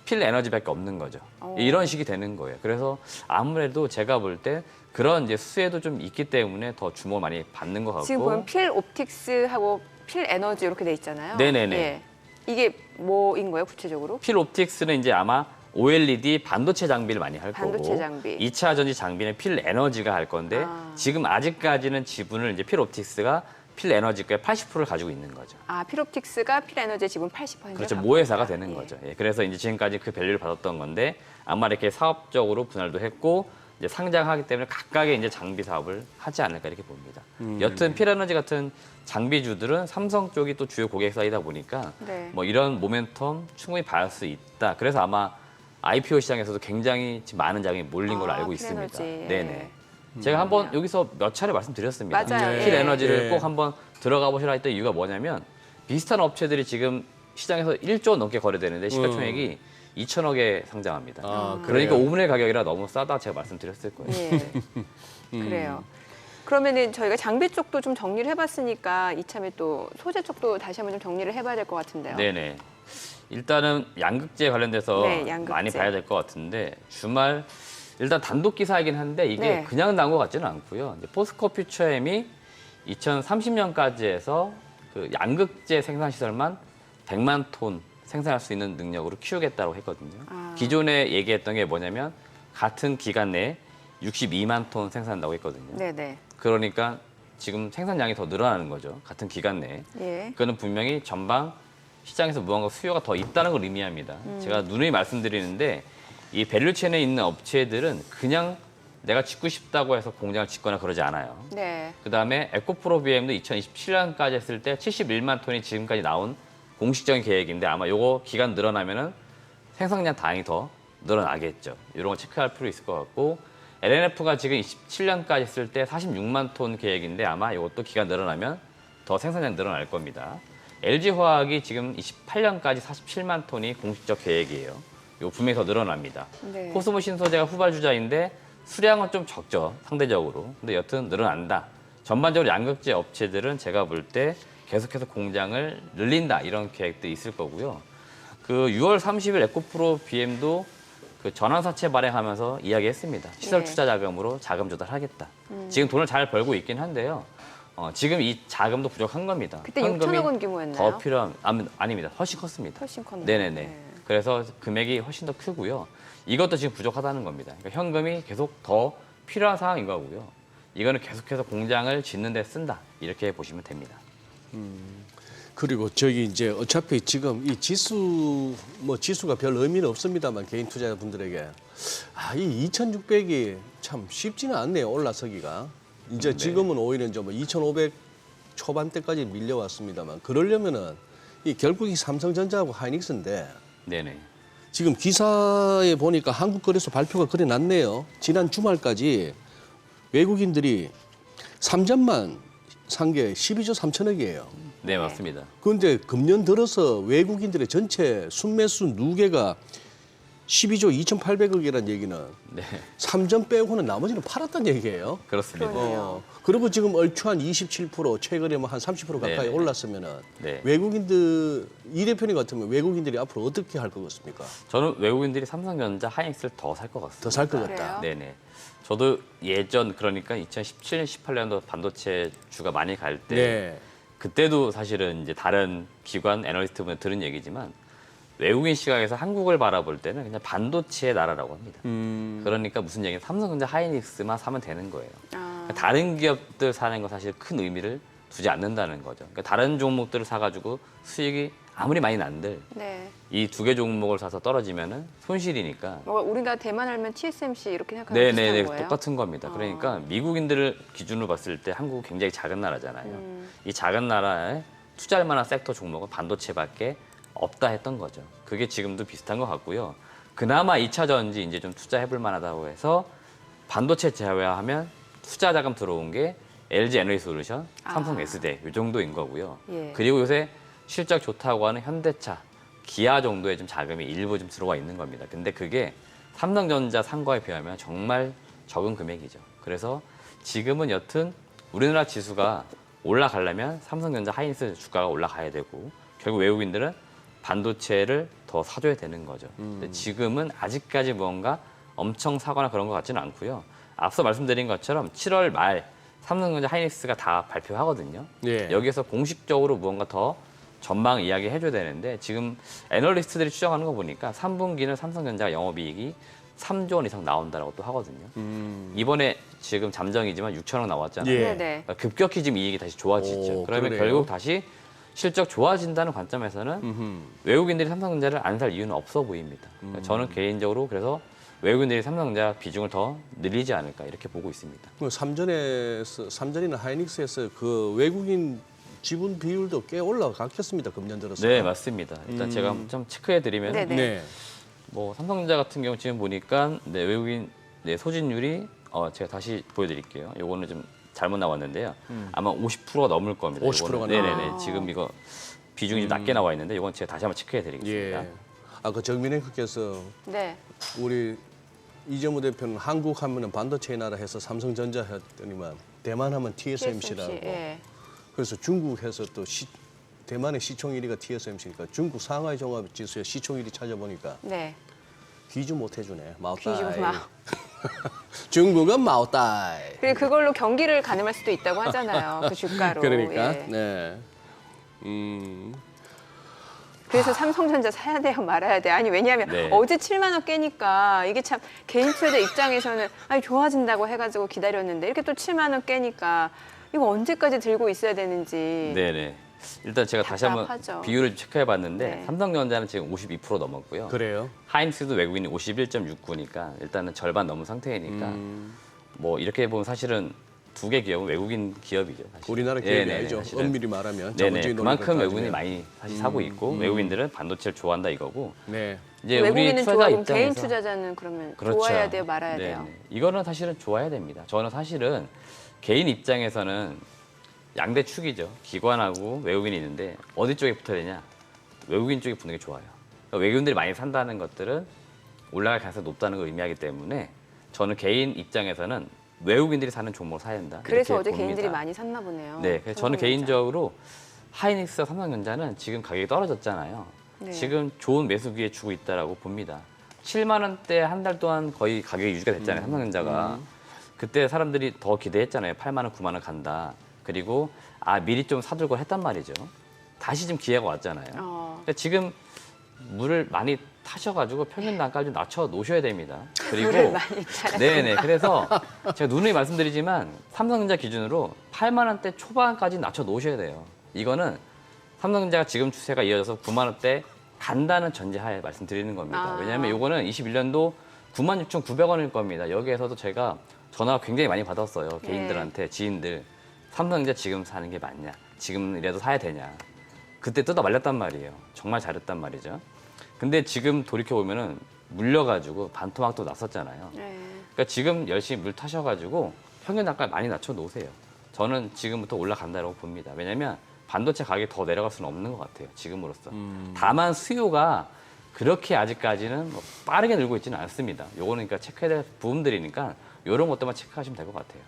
S3: 필에너지밖에 없는 거죠. 이런 식이 되는 거예요. 그래서 아무래도 제가 볼 때 그런 이제 수혜도 좀 있기 때문에 더 주목을 많이 받는 것 같고.
S1: 지금 보면 필 옵틱스하고 필 에너지 이렇게 돼 있잖아요.
S3: 네네네.
S1: 예. 이게 뭐인 거예요, 구체적으로?
S3: 필 옵틱스는 이제 아마 OLED 반도체 장비를 많이 할
S1: 반도체
S3: 거고
S1: 장비.
S3: 2차 전지 장비는 필 에너지가 할 건데
S1: 아.
S3: 지금 아직까지는 지분을 이제 필 옵틱스가 필 에너지가의 80%를 가지고 있는 거죠.
S1: 아, 필 옵틱스가 필 에너지의 지분 80%를
S3: 그렇죠.
S1: 갖고
S3: 모회사가
S1: 있다.
S3: 되는
S1: 예.
S3: 거죠. 예, 그래서 이제 지금까지 그 밸류를 받았던 건데 아마 이렇게 사업적으로 분할도 했고 이제 상장하기 때문에 각각의 이제 장비 사업을 하지 않을까 이렇게 봅니다. 여튼 필에너지 같은 장비주들은 삼성 쪽이 또 주요 고객사이다 보니까
S1: 네.
S3: 뭐 이런 모멘텀 충분히 받을 수 있다. 그래서 아마 IPO 시장에서도 굉장히 지금 많은 자금이 몰린 걸로
S1: 아,
S3: 알고
S1: 필에너지.
S3: 있습니다. 네네. 제가 한번 여기서 몇 차례 말씀드렸습니다.
S1: 맞아요.
S3: 필
S1: 예.
S3: 에너지를
S2: 예.
S3: 꼭 한번 들어가 보시라 했던 이유가 뭐냐면 비슷한 업체들이 지금 시장에서 1조 원 넘게 거래되는데 시가총액이 2천억에 상장합니다.
S2: 아,
S3: 그러니까
S2: 그래요?
S3: 5분의 가격이라 너무 싸다 제가 말씀드렸을 거예요.
S1: 예. 그래요. 그러면은 저희가 장비 쪽도 좀 정리를 해봤으니까 이참에 또 소재 쪽도 다시 한번 좀 정리를 해봐야 될 것 같은데요.
S3: 네네. 일단은 양극재 관련돼서
S1: 네, 양극재.
S3: 많이 봐야 될 것 같은데 주말 일단 단독 기사이긴 한데 이게
S1: 네.
S3: 그냥 나온 것 같지는 않고요. 이제 포스코 퓨처엠이 2030년까지 해서 그 양극재 생산 시설만 100만 톤 생산할 수 있는 능력으로 키우겠다고 했거든요.
S1: 아.
S3: 기존에 얘기했던 게 뭐냐면 같은 기간 내에 62만 톤 생산한다고 했거든요.
S1: 네네.
S3: 그러니까 지금 생산량이 더 늘어나는 거죠. 같은 기간 내에.
S1: 예.
S3: 그거는 분명히 전방 시장에서 무언가 수요가 더 있다는 걸 의미합니다. 제가 누누이 말씀드리는데 이 밸류체인에 있는 업체들은 그냥 내가 짓고 싶다고 해서 공장을 짓거나 그러지 않아요.
S1: 네.
S3: 그다음에 에코프로 BM도 2027년까지 했을 때 71만 톤이 지금까지 나온 공식적인 계획인데 아마 요거 기간 늘어나면은 생산량 다행히 더 늘어나겠죠. 이런 거 체크할 필요 있을 것 같고 LNF가 지금 27년까지 했을 때 46만 톤 계획인데 아마 이것도 기간 늘어나면 더 생산량 늘어날 겁니다. LG화학이 지금 28년까지 47만 톤이 공식적 계획이에요. 이거 분명히 더 늘어납니다.
S1: 네.
S3: 코스모 신소재가 후발주자인데 수량은 좀 적죠, 상대적으로. 근데 여튼 늘어난다. 전반적으로 양극재 업체들은 제가 볼 때 계속해서 공장을 늘린다 이런 계획도 있을 거고요. 그 6월 30일 에코프로 BM도 그 전환사채 발행하면서 이야기했습니다. 시설
S1: 네.
S3: 투자 자금으로 자금 조달하겠다. 지금 돈을 잘 벌고 있긴 한데요. 지금 이 자금도 부족한 겁니다.
S1: 그때
S3: 현금이
S1: 6천억 원 규모였나요?
S3: 더 필요한 아닙니다. 훨씬 컸습니다.
S1: 훨씬 컸나요?
S3: 네네네.
S1: 네.
S3: 그래서 금액이 훨씬 더 크고요. 이것도 지금 부족하다는 겁니다. 그러니까 현금이 계속 더 필요한 상황인 거고요. 이거는 계속해서 공장을 짓는 데 쓴다. 이렇게 보시면 됩니다.
S2: 그리고 저기 이제 어차피 지금 이 지수가 별 의미는 없습니다만 개인 투자자분들에게 이 2,600이 참 쉽지는 않네요. 올라서기가. 이제
S3: 네.
S2: 지금은 오히려 이제 뭐 2,500 초반대까지 밀려왔습니다만 그러려면은 이 결국 이 삼성전자하고 하이닉스인데
S3: 네네.
S2: 지금 기사에 보니까 한국거래소 발표가 그래 났네요. 지난 주말까지 외국인들이 3점만 산 게 12조 3천억이에요.
S3: 네, 맞습니다.
S2: 그런데 금년 들어서 외국인들의 전체 순매수 누계가 12조 2,800억이라는 얘기는
S3: 네,
S2: 3점 빼고는 나머지는 팔았다는 얘기예요.
S3: 그렇습니다.
S1: 그러네요.
S2: 그리고 지금 얼추 한 27% 최근에 뭐 한 30% 가까이
S3: 네네.
S2: 올랐으면은
S3: 네.
S2: 외국인들 이 대표님 같으면 외국인들이 앞으로 어떻게 할 것 같습니까?
S3: 저는 외국인들이 삼성전자, 하이닉스를 더 살 것 같습니다.
S2: 더 살 것
S1: 그래요?
S2: 같다.
S3: 네네. 저도 예전 그러니까 2017년, 18년도 반도체 주가 많이 갈 때
S2: 네.
S3: 그때도 사실은 이제 다른 기관 애널리스트분들 들은 얘기지만 외국인 시각에서 한국을 바라볼 때는 그냥 반도체의 나라라고 합니다. 그러니까 무슨 얘기냐 삼성전자, 하이닉스만 사면 되는 거예요. 그러니까 다른 기업들 사는 건 사실 큰 의미를 두지 않는다는 거죠. 그러니까 다른 종목들을 사가지고 수익이 아무리 많이 난들
S1: 네.
S3: 이 두 개 종목을 사서 떨어지면은 손실이니까.
S1: 뭐 우리가 대만 알면 TSMC 이렇게 생각하면 비슷한
S3: 네네네
S1: 거예요?
S3: 똑같은 겁니다. 그러니까 미국인들을 기준으로 봤을 때 한국은 굉장히 작은 나라잖아요. 이 작은 나라에 투자할 만한 섹터 종목은 반도체밖에 없다 했던 거죠. 그게 지금도 비슷한 것 같고요. 그나마 2차 전지 이제 좀 투자해볼 만하다고 해서 반도체 제외하면 투자 자금 들어온 게 LG 에너지솔루션, 삼성 S대 이 정도인 거고요.
S1: 예.
S3: 그리고 요새 실적 좋다고 하는 현대차, 기아 정도의 좀 자금이 일부 좀 들어와 있는 겁니다. 근데 그게 삼성전자 산 거에 비하면 정말 적은 금액이죠. 그래서 지금은 여튼 우리나라 지수가 올라가려면 삼성전자, 하이닉스 주가가 올라가야 되고 결국 외국인들은 반도체를 더 사줘야 되는 거죠. 근데 지금은 아직까지 뭔가 엄청 사거나 그런 것 같지는 않고요. 앞서 말씀드린 것처럼 7월 말 삼성전자, 하이닉스가 다 발표하거든요.
S2: 예.
S3: 여기에서 공식적으로 무언가 더 전망 이야기 해줘야 되는데 지금 애널리스트들이 추정하는 거 보니까 3분기는 삼성전자 영업이익이 3조 원 이상 나온다라고 또 하거든요. 이번에 지금 잠정이지만 6천억 나왔잖아요.
S2: 예.
S1: 네네.
S3: 그러니까 급격히 지금 이익이 다시 좋아지죠.
S2: 오,
S3: 그러면
S2: 그러네요.
S3: 결국 다시 실적 좋아진다는 관점에서는 외국인들이 삼성전자를 안 살 이유는 없어 보입니다. 그러니까 저는 개인적으로 그래서 외국인들이 삼성전자 비중을 더 늘리지 않을까 이렇게 보고 있습니다.
S2: 삼전이나 하이닉스에서 그 외국인 지분 비율도 꽤 올라갔겠습니다. 금년 들어서.
S3: 네, 맞습니다. 일단 제가 좀 체크해 드리면
S1: 네네.
S2: 네.
S3: 뭐 삼성전자 같은 경우 지금 보니까 네, 외국인 소진율이 제가 다시 보여드릴게요. 요거는 좀 잘못 나왔는데요. 아마 50%가 넘을 겁니다.
S2: 50% 가
S3: 요거는. 네네네.
S1: 나와요.
S3: 지금 이거 비중이 좀 낮게 나와 있는데 이건 제가 다시 한번 체크해 드리겠습니다.
S2: 예. 아까 정민혜께서
S1: 네.
S2: 우리 이재무 대표는 한국 하면은 반도체의 나라 해서 삼성전자 했더니만 대만 하면 TSMC라고.
S1: 예.
S2: 그래서 중국에서 또 대만의 시총 1위가 TSMC니까 중국 상하이 종합 지수의 시총 1위 찾아보니까
S1: 네.
S2: 귀주 못 해주네.
S1: 귀주
S2: 마오따이.
S1: 마.
S2: 중국은 마오따이.
S1: 그리고 그걸로 경기를 가늠할 수도 있다고 하잖아요. 그 주가로.
S2: 그러니까
S1: 예.
S2: 네.
S1: 그래서 삼성전자 사야 돼요, 말아야 돼. 아니 왜냐하면
S3: 네.
S1: 어제 7만 원 깨니까 이게 참 개인 투자자 입장에서는 아니 좋아진다고 해가지고 기다렸는데 이렇게 또 7만 원 깨니까 이거 언제까지 들고 있어야 되는지.
S3: 네네. 일단 제가 다시 한번
S1: 답답하죠.
S3: 비율을 좀 체크해 봤는데
S1: 네.
S3: 삼성전자는 지금 52% 넘었고요.
S2: 그래요.
S3: 하이닉스도 외국인이 51.69니까 일단은 절반 넘은 상태이니까 뭐 이렇게 보면 사실은 두 개 기업은 외국인 기업이죠. 사실.
S2: 우리나라 기업이
S3: 네네네,
S2: 아니죠.
S3: 사실은.
S2: 엄밀히 말하면
S3: 네네,
S2: 자본주의
S3: 그만큼
S2: 논리로
S3: 외국인이
S2: 따지면.
S3: 많이 사실 사고 있고 외국인들은 반도체를 좋아한다 이거고
S2: 네.
S3: 이제 우리
S1: 외국인은
S3: 투자자
S1: 좋아하고
S3: 입장에서
S1: 개인 투자자는 그러면
S3: 그렇죠.
S1: 좋아야 돼요, 말아야
S3: 네네.
S1: 돼요.
S3: 이거는 사실은 좋아야 됩니다. 저는 사실은 개인 입장에서는 양대 축이죠. 기관하고 외국인이 있는데 어디 쪽에 붙어야 되냐? 외국인 쪽에 붙는 게 좋아요. 그러니까 외국인들이 많이 산다는 것들은 올라갈 가능성이 높다는 걸 의미하기 때문에 저는 개인 입장에서는 외국인들이 사는 종목을 사야 된다.
S1: 그래서
S3: 이렇게
S1: 어제 개인들이
S3: 봅니다.
S1: 많이 샀나 보네요.
S3: 네, 그래서 저는
S1: 삼성전자.
S3: 개인적으로 하이닉스와 삼성전자는 지금 가격이 떨어졌잖아요.
S1: 네.
S3: 지금 좋은 매수 기회 주고 있다라고 봅니다. 7만 원대 한 달 동안 거의 가격이 유지가 됐잖아요. 삼성전자가. 그때 사람들이 더 기대했잖아요. 8만 원, 9만 원 간다. 그리고 미리 좀 사두고 했단 말이죠. 다시 지금 기회가 왔잖아요. 그러니까 지금 물을 많이 타셔가지고 평균 단가를 좀 낮춰 놓으셔야 됩니다. 그리고
S1: 물을 많이 타라.
S3: 네네. 그래서 제가 누누이 말씀드리지만 삼성전자 기준으로 8만 원대 초반까지 낮춰 놓으셔야 돼요. 이거는 삼성전자가 지금 추세가 이어져서 9만 원대 간다는 전제하에 말씀드리는 겁니다. 왜냐하면 이거는 21년도 96,900원일 겁니다. 여기에서도 제가 전화 굉장히 많이 받았어요. 개인들한테 지인들 삼성전자 지금 사는 게 맞냐? 지금이라도 사야 되냐? 그때 뜯어 말렸단 말이에요. 정말 잘했단 말이죠. 근데 지금 돌이켜 보면은 물려가지고 반토막도 났었잖아요.
S1: 네.
S3: 그러니까 지금 열심히 물 타셔가지고 평균 단가 많이 낮춰 놓으세요. 저는 지금부터 올라간다고 봅니다. 왜냐하면 반도체 가격이 더 내려갈 수는 없는 것 같아요. 지금으로서. 다만 수요가 그렇게 아직까지는 뭐 빠르게 늘고 있지는 않습니다. 요거는 그러니까 체크해야 될 부분들이니까 이런 것들만 체크하시면 될 것 같아요.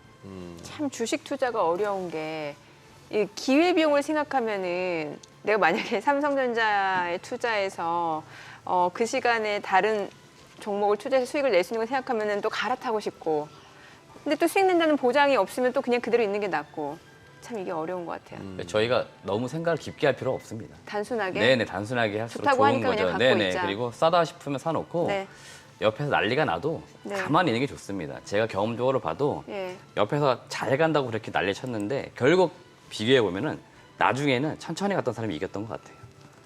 S1: 참 주식 투자가 어려운 게 이 기회 비용을 생각하면은 내가 만약에 삼성전자에 투자해서 그 시간에 다른 종목을 투자해서 수익을 낼 수 있는 걸 생각하면은 또 갈아타고 싶고, 근데 또 수익 낸다는 보장이 없으면 또 그냥 그대로 있는 게 낫고, 참 이게 어려운 것 같아요.
S3: 저희가 너무 생각을 깊게 할 필요 없습니다.
S1: 단순하게.
S3: 네네, 단순하게 할수록
S1: 좋다고
S3: 좋은
S1: 하니까 그냥
S3: 거죠.
S1: 갖고
S3: 네네,
S1: 있자.
S3: 그리고 싸다 싶으면 사놓고
S1: 네.
S3: 옆에서 난리가 나도
S1: 네.
S3: 가만히 있는 게 좋습니다. 제가 경험적으로 봐도
S1: 예.
S3: 옆에서 잘 간다고 그렇게 난리 쳤는데 결국 비교해 보면은 나중에는 천천히 갔던 사람이 이겼던 것 같아요.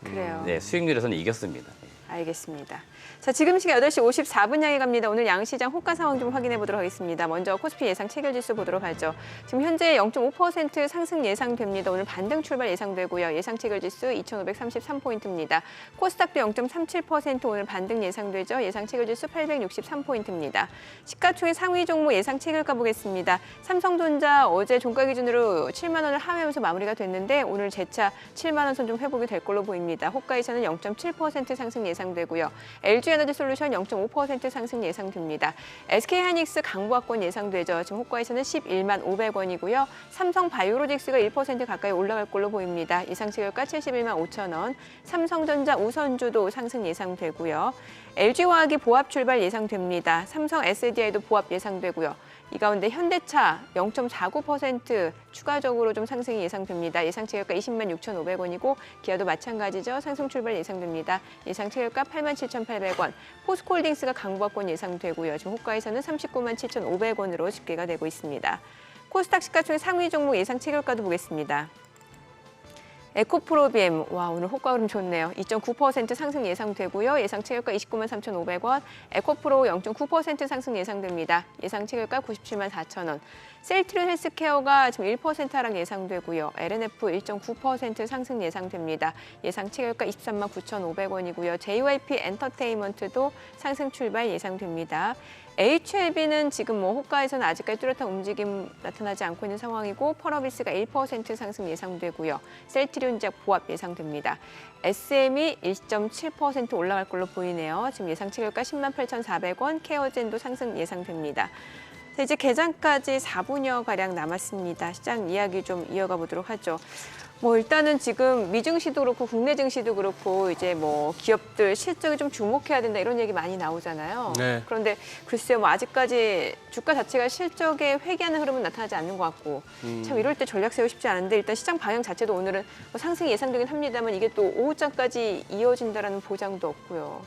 S1: 그래요.
S3: 네, 수익률에서는 이겼습니다.
S1: 알겠습니다. 자, 지금 시각 8시 54분 향해 갑니다. 오늘 양시장 호가 상황 좀 확인해 보도록 하겠습니다. 먼저 코스피 예상 체결지수 보도록 하죠. 지금 현재 0.5% 상승 예상됩니다. 오늘 반등 출발 예상되고요. 예상 체결지수 2,533포인트입니다. 코스닥도 0.37% 오늘 반등 예상되죠. 예상 체결지수 863포인트입니다. 시가총액 상위 종목 예상 체결가 보겠습니다. 삼성전자 어제 종가 기준으로 7만 원을 하회하면서 마무리가 됐는데 오늘 재차 7만 원 선 좀 회복이 될 걸로 보입니다. 호가에서는 0.7% 상승 예상되고요. LG에너지솔루션 0.5% 상승 예상됩니다. SK하이닉스 강보합권 예상되죠. 지금 호가에서는 11만 500원이고요. 삼성바이오로직스가 1% 가까이 올라갈 걸로 보입니다. 예상 체결가 71만 5천 원. 삼성전자 우선주도 상승 예상되고요. LG화학이 보합 출발 예상됩니다. 삼성 SDI도 보합 예상되고요. 이 가운데 현대차 0.49% 추가적으로 좀 상승이 예상됩니다. 예상 체결가 20만 6,500원이고 기아도 마찬가지죠. 상승 출발 예상됩니다. 예상 체결가 8만 7,800원. 포스코홀딩스가 강보합권 예상되고요. 지금 호가에서는 39만 7,500원으로 집계가 되고 있습니다. 코스닥 시가총액 상위 종목 예상 체결가도 보겠습니다. 에코프로비엠, 와 오늘 호가 흐름 좋네요. 2.9% 상승 예상되고요. 예상 체결가 29만 3,500원. 에코프로 0.9% 상승 예상됩니다. 예상 체결가 97만 4천 원. 셀트리온 헬스케어가 지금 1% 하락 예상되고요. LNF 1.9% 상승 예상됩니다. 예상 체결가 23만 9,500원이고요. JYP 엔터테인먼트도 상승 출발 예상됩니다. HLB는 지금 뭐 호가에서는 아직까지 뚜렷한 움직임 나타나지 않고 있는 상황이고 펄어비스가 1% 상승 예상되고요. 셀트리온제약 보합 예상됩니다. SM이 1.7% 올라갈 걸로 보이네요. 지금 예상 체결가 10만 8,400원, 케어젠도 상승 예상됩니다. 자, 이제 개장까지 4분여 가량 남았습니다. 시장 이야기 좀 이어가 보도록 하죠. 뭐 일단은 지금 미증시도 그렇고 국내 증시도 그렇고 이제 뭐 기업들 실적에 좀 주목해야 된다 이런 얘기 많이 나오잖아요.
S2: 네.
S1: 그런데 글쎄요, 뭐 아직까지 주가 자체가 실적에 회귀하는 흐름은 나타나지 않는 것 같고 참 이럴 때 전략 세우기 쉽지 않은데 일단 시장 방향 자체도 오늘은 뭐 상승이 예상되긴 합니다만 이게 또 오후장까지 이어진다라는 보장도 없고요.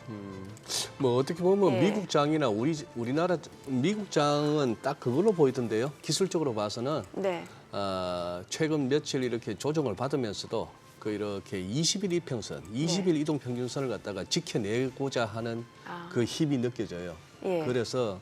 S2: 뭐 어떻게 보면
S1: 네.
S2: 미국장이나 우리나라 미국장은 딱 그걸로 보이던데요. 기술적으로 봐서는
S1: 네.
S2: 최근 며칠 이렇게 조정을 받으면서도 그 이렇게 20일 이평선, 20일 이동 평균선을 갖다가 지켜내고자 하는 그 힘이 느껴져요.
S1: 예.
S2: 그래서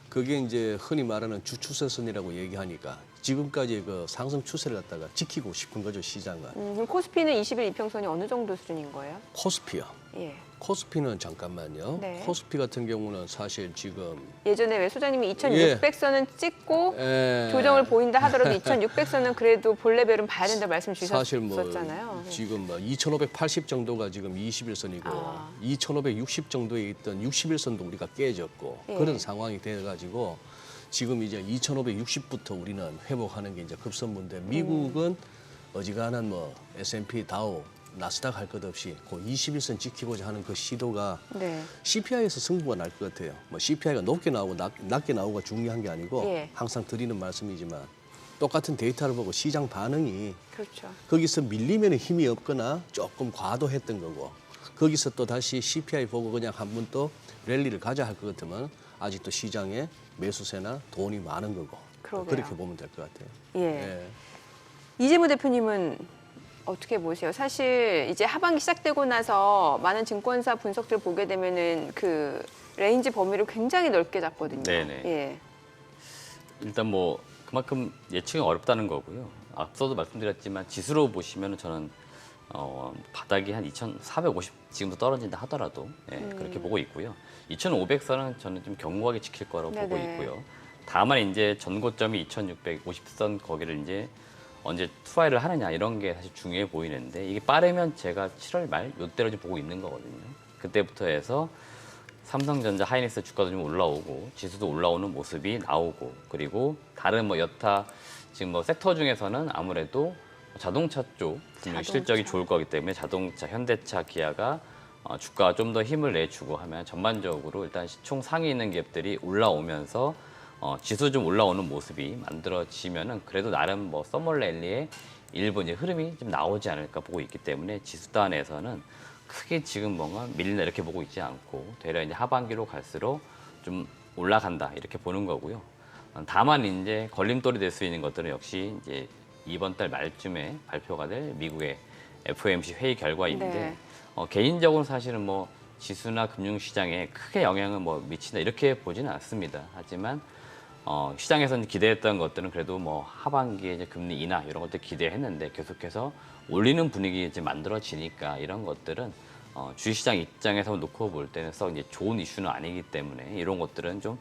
S2: 그게 이제 흔히 말하는 주추세선이라고 얘기하니까 지금까지 그 상승 추세를 갖다가 지키고 싶은 거죠, 시장은.
S1: 그럼 코스피는 20일 이평선이 어느 정도 수준인 거예요?
S2: 코스피요.
S1: 예.
S2: 코스피는 잠깐만요.
S1: 네.
S2: 코스피 같은 경우는 사실 지금
S1: 예전에 왜 소장님이 2,600선은 찍고
S2: 예.
S1: 조정을 보인다 하더라도 2,600선은 그래도 볼 레벨은 봐야 된다 말씀
S2: 사실 뭐
S1: 주셨었잖아요.
S2: 지금 뭐 2,580 정도가 지금 21선이고
S1: 아.
S2: 2,560 정도에 있던 61선도 우리가 깨졌고
S1: 예.
S2: 그런 상황이 돼가지고 지금 이제 2,560부터 우리는 회복하는 게 이제 급선무인데 미국은 어지간한 뭐 S&P 다우 나스닥 할 것 없이 그 21선 지키고자 하는 그 시도가
S1: 네.
S2: CPI에서 승부가 날 것 같아요. 뭐 CPI가 높게 나오고 낮게 나오고가 중요한 게 아니고
S1: 예.
S2: 항상 드리는 말씀이지만 똑같은 데이터를 보고 시장 반응이
S1: 그렇죠.
S2: 거기서 밀리면 힘이 없거나 조금 과도했던 거고 거기서 또 다시 CPI 보고 그냥 한 번 또 랠리를 가자 할 것 같으면 아직도 시장에 매수세나 돈이 많은 거고
S1: 그러게요.
S2: 그렇게 보면 될 것 같아요.
S1: 예. 이재무 대표님은 어떻게 보세요? 사실 이제 하반기 시작되고 나서 많은 증권사 분석들 보게 되면은 그 레인지 범위를 굉장히 넓게 잡거든요.
S3: 네네.
S1: 예.
S3: 일단 뭐 그만큼 예측이 어렵다는 거고요. 앞서도 말씀드렸지만 지수로 보시면 저는 바닥이 한 2,450 지금도 떨어진다 하더라도 그렇게 보고 있고요. 2,500선은 저는 좀 견고하게 지킬 거라고 보고
S1: 네네.
S3: 있고요. 다만 이제 전고점이 2,650선 거기를 이제 언제 투하를 하느냐 이런 게 사실 중요해 보이는데 이게 빠르면 제가 7월 말 이때로 좀 보고 있는 거거든요. 그때부터 해서 삼성전자, 하이닉스 주가도 좀 올라오고 지수도 올라오는 모습이 나오고 그리고 다른 뭐 여타 지금 뭐 섹터 중에서는 아무래도 자동차 쪽 분명 실적이 좋을 거기 때문에 자동차, 현대차, 기아가 주가가 좀 더 힘을 내주고 하면 전반적으로 일단 시총 상위 있는 기업들이 올라오면서 지수 좀 올라오는 모습이 만들어지면은 그래도 나름 뭐 서머 랠리의 일부 이제 흐름이 좀 나오지 않을까 보고 있기 때문에 지수단에서는 크게 지금 뭔가 밀린다 이렇게 보고 있지 않고 되려 이제 하반기로 갈수록 좀 올라간다 이렇게 보는 거고요. 다만 이제 걸림돌이 될 수 있는 것들은 역시 이제 이번 달 말쯤에 발표가 될 미국의 FOMC 회의 결과인데
S1: 네.
S3: 개인적으로 사실은 뭐 지수나 금융시장에 크게 영향을 뭐 미친다 이렇게 보지는 않습니다. 하지만 시장에서는 기대했던 것들은 그래도 뭐 하반기에 이제 금리 인하 이런 것들 기대했는데 계속해서 올리는 분위기 이제 만들어지니까 이런 것들은 주식시장 입장에서 놓고 볼 때는 썩 이제 좋은 이슈는 아니기 때문에 이런 것들은 좀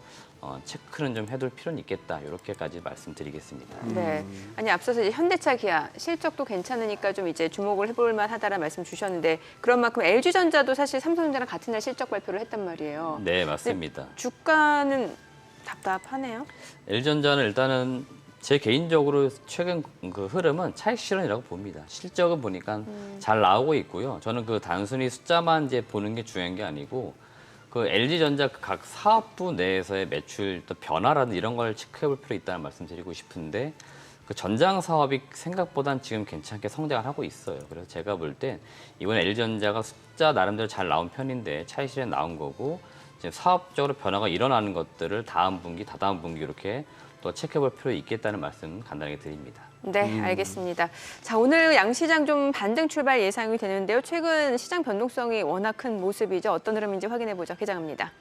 S3: 체크는 좀 해둘 필요는 있겠다 이렇게까지 말씀드리겠습니다.
S1: 네. 아니 앞서서 이제 현대차, 기아 실적도 괜찮으니까 좀 이제 주목을 해볼 만하다라는 말씀 주셨는데 그런 만큼 LG전자도 사실 삼성전자랑 같은 날 실적 발표를 했단 말이에요.
S3: 네, 맞습니다.
S1: 주가는 답답하네요.
S3: LG전자는 일단은 제 개인적으로 최근 그 흐름은 차익 실현이라고 봅니다. 실적은 보니까 잘 나오고 있고요. 저는 그 단순히 숫자만 이제 보는 게 중요한 게 아니고 그 LG전자 각 사업부 내에서의 매출 또 변화라든 이런 걸 체크해 볼 필요 있다는 말씀드리고 싶은데 그 전장 사업이 생각보단 지금 괜찮게 성장을 하고 있어요. 그래서 제가 볼 때 이번에 LG전자가 숫자 나름대로 잘 나온 편인데 차익 실현 나온 거고 이제 사업적으로 변화가 일어나는 것들을 다음 분기, 다다음 분기 이렇게 또 체크해 볼 필요 있겠다는 말씀 간단하게 드립니다.
S1: 네, 알겠습니다. 자, 오늘 양시장 좀 반등 출발 예상이 되는데요. 최근 시장 변동성이 워낙 큰 모습이죠. 어떤 흐름인지 확인해 보죠. 개장합니다.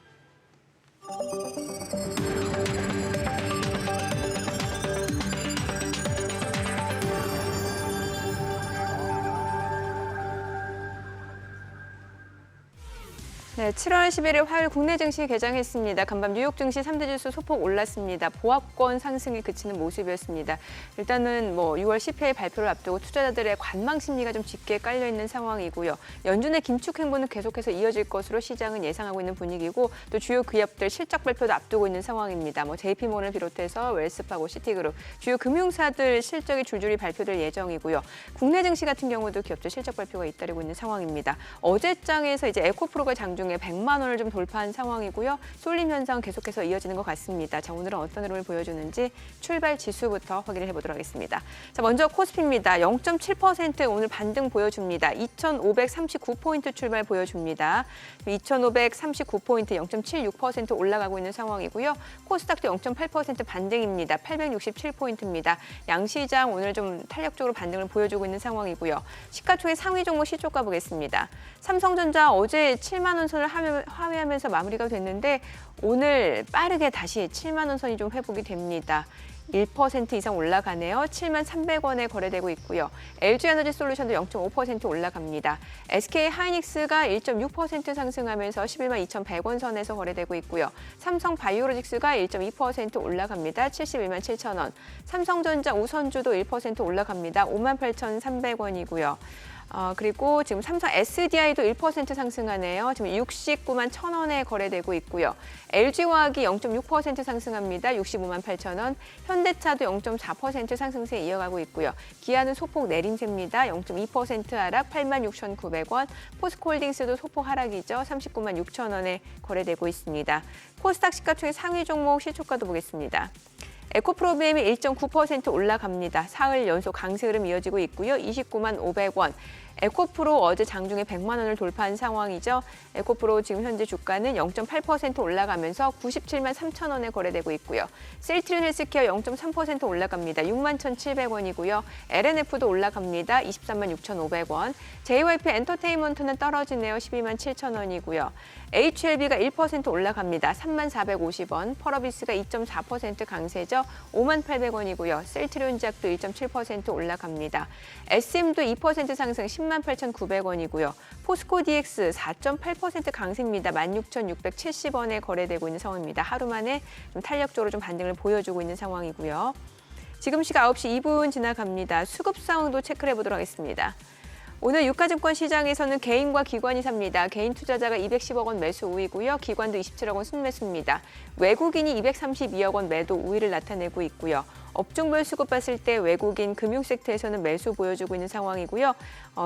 S1: 네, 7월 11일 화요일 국내 증시 개장했습니다. 간밤 뉴욕 증시 3대 지수 소폭 올랐습니다. 보합권 상승에 그치는 모습이었습니다. 일단은 뭐 6월 CPI 발표를 앞두고 투자자들의 관망 심리가 좀 짙게 깔려 있는 상황이고요. 연준의 긴축 행보는 계속해서 이어질 것으로 시장은 예상하고 있는 분위기고 또 주요 기업들 실적 발표도 앞두고 있는 상황입니다. 뭐 JP모건을 비롯해서 웰스파고, 시티그룹 주요 금융사들 실적이 줄줄이 발표될 예정이고요. 국내 증시 같은 경우도 기업들 실적 발표가 잇따르고 있는 상황입니다. 어제장에서 이제 에코프로가 장중 100만 원을 좀 돌파한 상황이고요. 쏠림 현상 계속해서 이어지는 것 같습니다. 자, 오늘은 어떤 흐름을 보여주는지 출발 지수부터 확인을 해보도록 하겠습니다. 자, 먼저 코스피입니다. 0.7% 오늘 반등 보여줍니다. 2,539포인트 출발 보여줍니다. 2,539포인트 0.76% 올라가고 있는 상황이고요. 코스닥도 0.8% 반등입니다. 867포인트입니다. 양시장 오늘 좀 탄력적으로 반등을 보여주고 있는 상황이고요. 시가총액 상위 종목 시초가 보겠습니다. 삼성전자 어제 7만 원 선 선을 하회하면서 마무리가 됐는데 오늘 빠르게 다시 7만 원 선이 좀 회복이 됩니다. 1% 이상 올라가네요. 7만 300원에 거래되고 있고요. LG에너지솔루션도 0.5% 올라갑니다. SK하이닉스가 1.6% 상승하면서 11만 2,100원 선에서 거래되고 있고요. 삼성바이오로직스가 1.2% 올라갑니다. 71만 7천 원. 삼성전자 우선주도 1% 올라갑니다. 5만 8,300원이고요. 그리고 지금 삼성 SDI도 1% 상승하네요. 지금 69만 1,000원에 거래되고 있고요. LG화학이 0.6% 상승합니다. 65만 8,000원. 현대차도 0.4% 상승세 이어가고 있고요. 기아는 소폭 내림세입니다. 0.2% 하락 8만 6,900원. 포스코홀딩스도 소폭 하락이죠. 39만 6,000원에 거래되고 있습니다. 코스닥 시가총액 상위 종목 시초가도 보겠습니다. 에코프로비엠이 1.9% 올라갑니다. 사흘 연속 강세 흐름 이어지고 있고요. 29만 500원. 에코프로 어제 장중에 100만 원을 돌파한 상황이죠. 에코프로 지금 현재 주가는 0.8% 올라가면서 97만 3천 원에 거래되고 있고요. 셀트리온 헬스케어 0.3% 올라갑니다. 6만 1,700원이고요. LNF도 올라갑니다. 23만 6,500원. JYP 엔터테인먼트는 떨어지네요. 12만 7천 원이고요. HLB가 1% 올라갑니다. 3만 450원. 펄어비스가 2.4% 강세죠. 5만 800원이고요. 셀트리온 제약도 1.7% 올라갑니다. SM도 2% 상승 10만 8,900원이고요. 포스코 DX 4.8% 강세입니다. 16,670원에 거래되고 있는 상황입니다. 하루 만에 좀 탄력적으로 좀 반등을 보여주고 있는 상황이고요. 지금 시각 9시 2분 지나갑니다. 수급 상황도 체크를 해보도록 하겠습니다. 오늘 유가증권 시장에서는 개인과 기관이 삽니다. 개인 투자자가 210억 원 매수 우위고요. 기관도 27억 원 순매수입니다. 외국인이 232억 원 매도 우위를 나타내고 있고요. 업종별 수급 봤을 때 외국인 금융 섹터에서는 매수 보여주고 있는 상황이고요.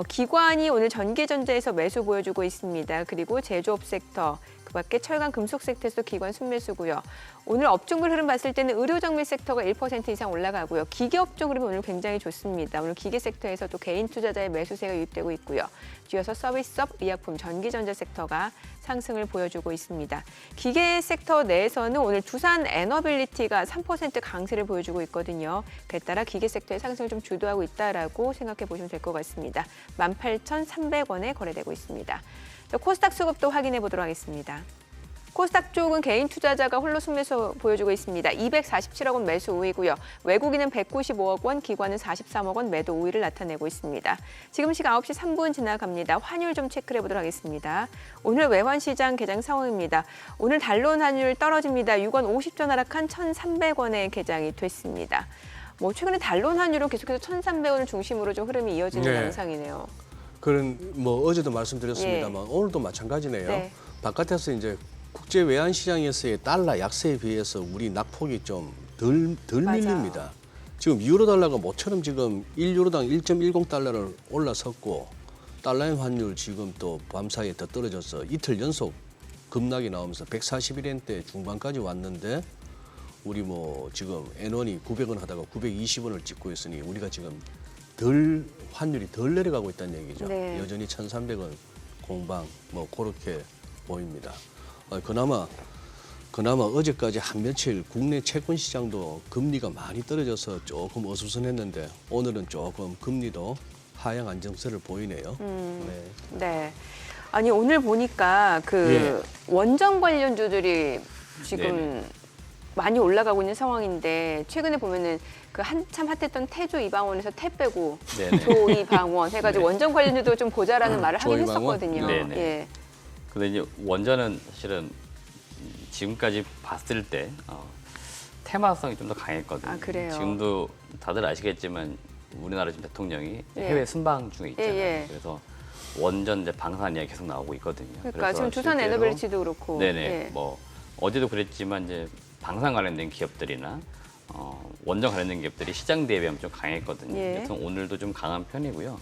S1: 기관이 오늘 전기전자에서 매수 보여주고 있습니다. 그리고 제조업 섹터, 그밖에 철강 금속 섹터에서 기관 순매수고요. 오늘 업종별 흐름 봤을 때는 의료정밀 섹터가 1% 이상 올라가고요. 기계업종 흐름은 오늘 굉장히 좋습니다. 오늘 기계 섹터에서도 개인 투자자의 매수세가 유입되고 있고요. 뒤어서 서비스업, 의약품, 전기전자 섹터가 상승을 보여주고 있습니다. 기계 섹터 내에서는 오늘 두산 에너빌리티가 3% 강세를 보여주고 있거든요. 그에 따라 기계 섹터의 상승을 좀 주도하고 있다라고 생각해 보시면 될 것 같습니다. 18,300원에 거래되고 있습니다. 코스닥 수급도 확인해 보도록 하겠습니다. 코스닥 쪽은 개인 투자자가 홀로 순매수 보여주고 있습니다. 247억 원 매수 우위고요. 외국인은 195억 원, 기관은 43억 원 매도 우위를 나타내고 있습니다. 지금 시각 9시 3분 지나갑니다. 환율 좀 체크를 해보도록 하겠습니다. 오늘 외환시장 개장 상황입니다. 오늘 달러원 환율 떨어집니다. 6원 50전 하락한 1,300원에 개장이 됐습니다. 최근에 달러원 환율은 계속해서 1,300원을 중심으로 좀 흐름이 이어지는 양상이네요.
S2: 그런 어제도 말씀드렸습니다만 오늘도 마찬가지네요.
S1: 네.
S2: 바깥에서 이제 국제 외환 시장에서의 달러 약세에 비해서 우리 낙폭이 좀 덜
S1: 맞아요.
S2: 밀립니다. 지금 유로 달러가 모처럼 지금 1유로당 1.10달러를 올라섰고 달러의 환율 지금 또 밤사이에 더 떨어져서 이틀 연속 급락이 나오면서 141엔대 중반까지 왔는데 우리 지금 N1이 900원 하다가 920원을 찍고 있으니 우리가 지금 환율이 덜 내려가고 있다는 얘기죠.
S1: 네.
S2: 여전히 1,300원 공방 그렇게 보입니다. 그나마 어제까지 한 며칠 국내 채권 시장도 금리가 많이 떨어져서 조금 어수선했는데 오늘은 조금 금리도 하향 안정세를 보이네요.
S1: 네. 아니 오늘 보니까 원전 관련주들이 지금
S3: 네네.
S1: 많이 올라가고 있는 상황인데 최근에 보면은 한참 핫했던 태조 이방원에서 태 빼고
S3: 네네.
S1: 조 이방원 해가지고 원전 관련주도 좀 보자라는 말을 하긴
S2: 조이방원?
S1: 했었거든요.
S3: 네네.
S1: 예.
S3: 근데 이제 원전은 사실은 지금까지 봤을 때 테마성이 좀 더 강했거든요.
S1: 아, 그래요?
S3: 지금도 다들 아시겠지만 우리나라 지금 대통령이
S1: 예.
S3: 해외 순방 중에 있잖아요.
S1: 예.
S3: 그래서 원전 이제 방산 이야기 계속 나오고 있거든요.
S1: 그러니까
S3: 그래서
S1: 지금 두산
S3: 실제로
S1: 에너빌리티도 그렇고.
S3: 네네.
S1: 예.
S3: 어제도 그랬지만 이제 방산 관련된 기업들이나 원전 관련된 기업들이 시장 대비하면 좀 강했거든요.
S1: 예.
S3: 그래서 오늘도 좀 강한 편이고요.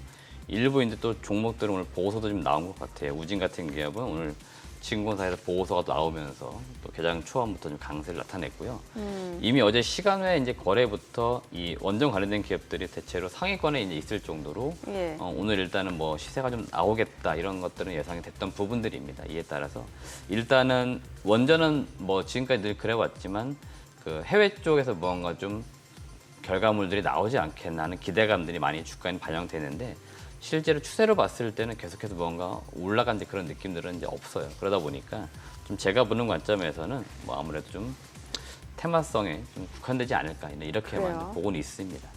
S3: 일부 이제 또 종목들은 오늘 보고서도 좀 나온 것 같아요. 우진 같은 기업은 오늘 증권사에서 보고서가 나오면서 또 개장 초반부터 좀 강세를 나타냈고요. 이미 어제 시간외 이제 거래부터 이 원전 관련된 기업들이 대체로 상위권에 이제 있을 정도로
S1: 예.
S3: 오늘 일단은 시세가 좀 나오겠다 이런 것들은 예상이 됐던 부분들입니다. 이에 따라서 일단은 원전은 지금까지 늘 그래왔지만 그 해외 쪽에서 뭔가 좀 결과물들이 나오지 않겠나 하는 기대감들이 많이 주가에 반영되는데 실제로 추세로 봤을 때는 계속해서 뭔가 올라간 그런 느낌들은 이제 없어요. 그러다 보니까 좀 제가 보는 관점에서는 뭐 아무래도 좀 테마성에 좀 국한되지 않을까 이렇게만
S1: 그래요?
S3: 보고는 있습니다.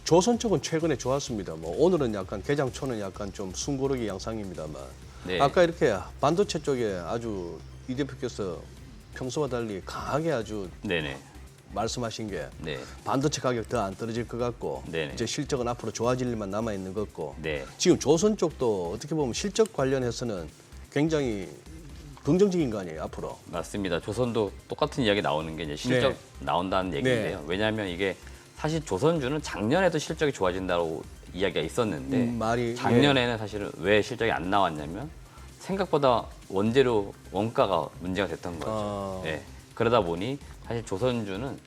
S2: 조선 쪽은 최근에 좋았습니다. 뭐 오늘은 약간 개장초는 약간 좀 숨고르기 양상입니다만
S3: 네.
S2: 아까 이렇게 반도체 쪽에 아주 이 대표께서 평소와 달리 강하게 아주
S3: 네네.
S2: 말씀하신 게
S3: 네.
S2: 반도체 가격 더 안 떨어질 것 같고
S3: 네네.
S2: 이제 실적은 앞으로 좋아질 일만 남아 있는 것 같고
S3: 네.
S2: 지금 조선 쪽도 어떻게 보면 실적 관련해서는 굉장히 긍정적인 거 아니에요 앞으로.
S3: 맞습니다. 조선도 똑같은 이야기 나오는 게 이제 실적
S2: 네.
S3: 나온다는 얘기인데요.
S2: 네.
S3: 왜냐하면 이게 사실 조선주는 작년에도 실적이 좋아진다고 이야기가 있었는데
S2: 말이
S3: 작년에는 사실은 왜 실적이 안 나왔냐면 생각보다 원재료 원가가 문제가 됐던 거죠.
S2: 아.
S3: 네. 그러다 보니 사실 조선주는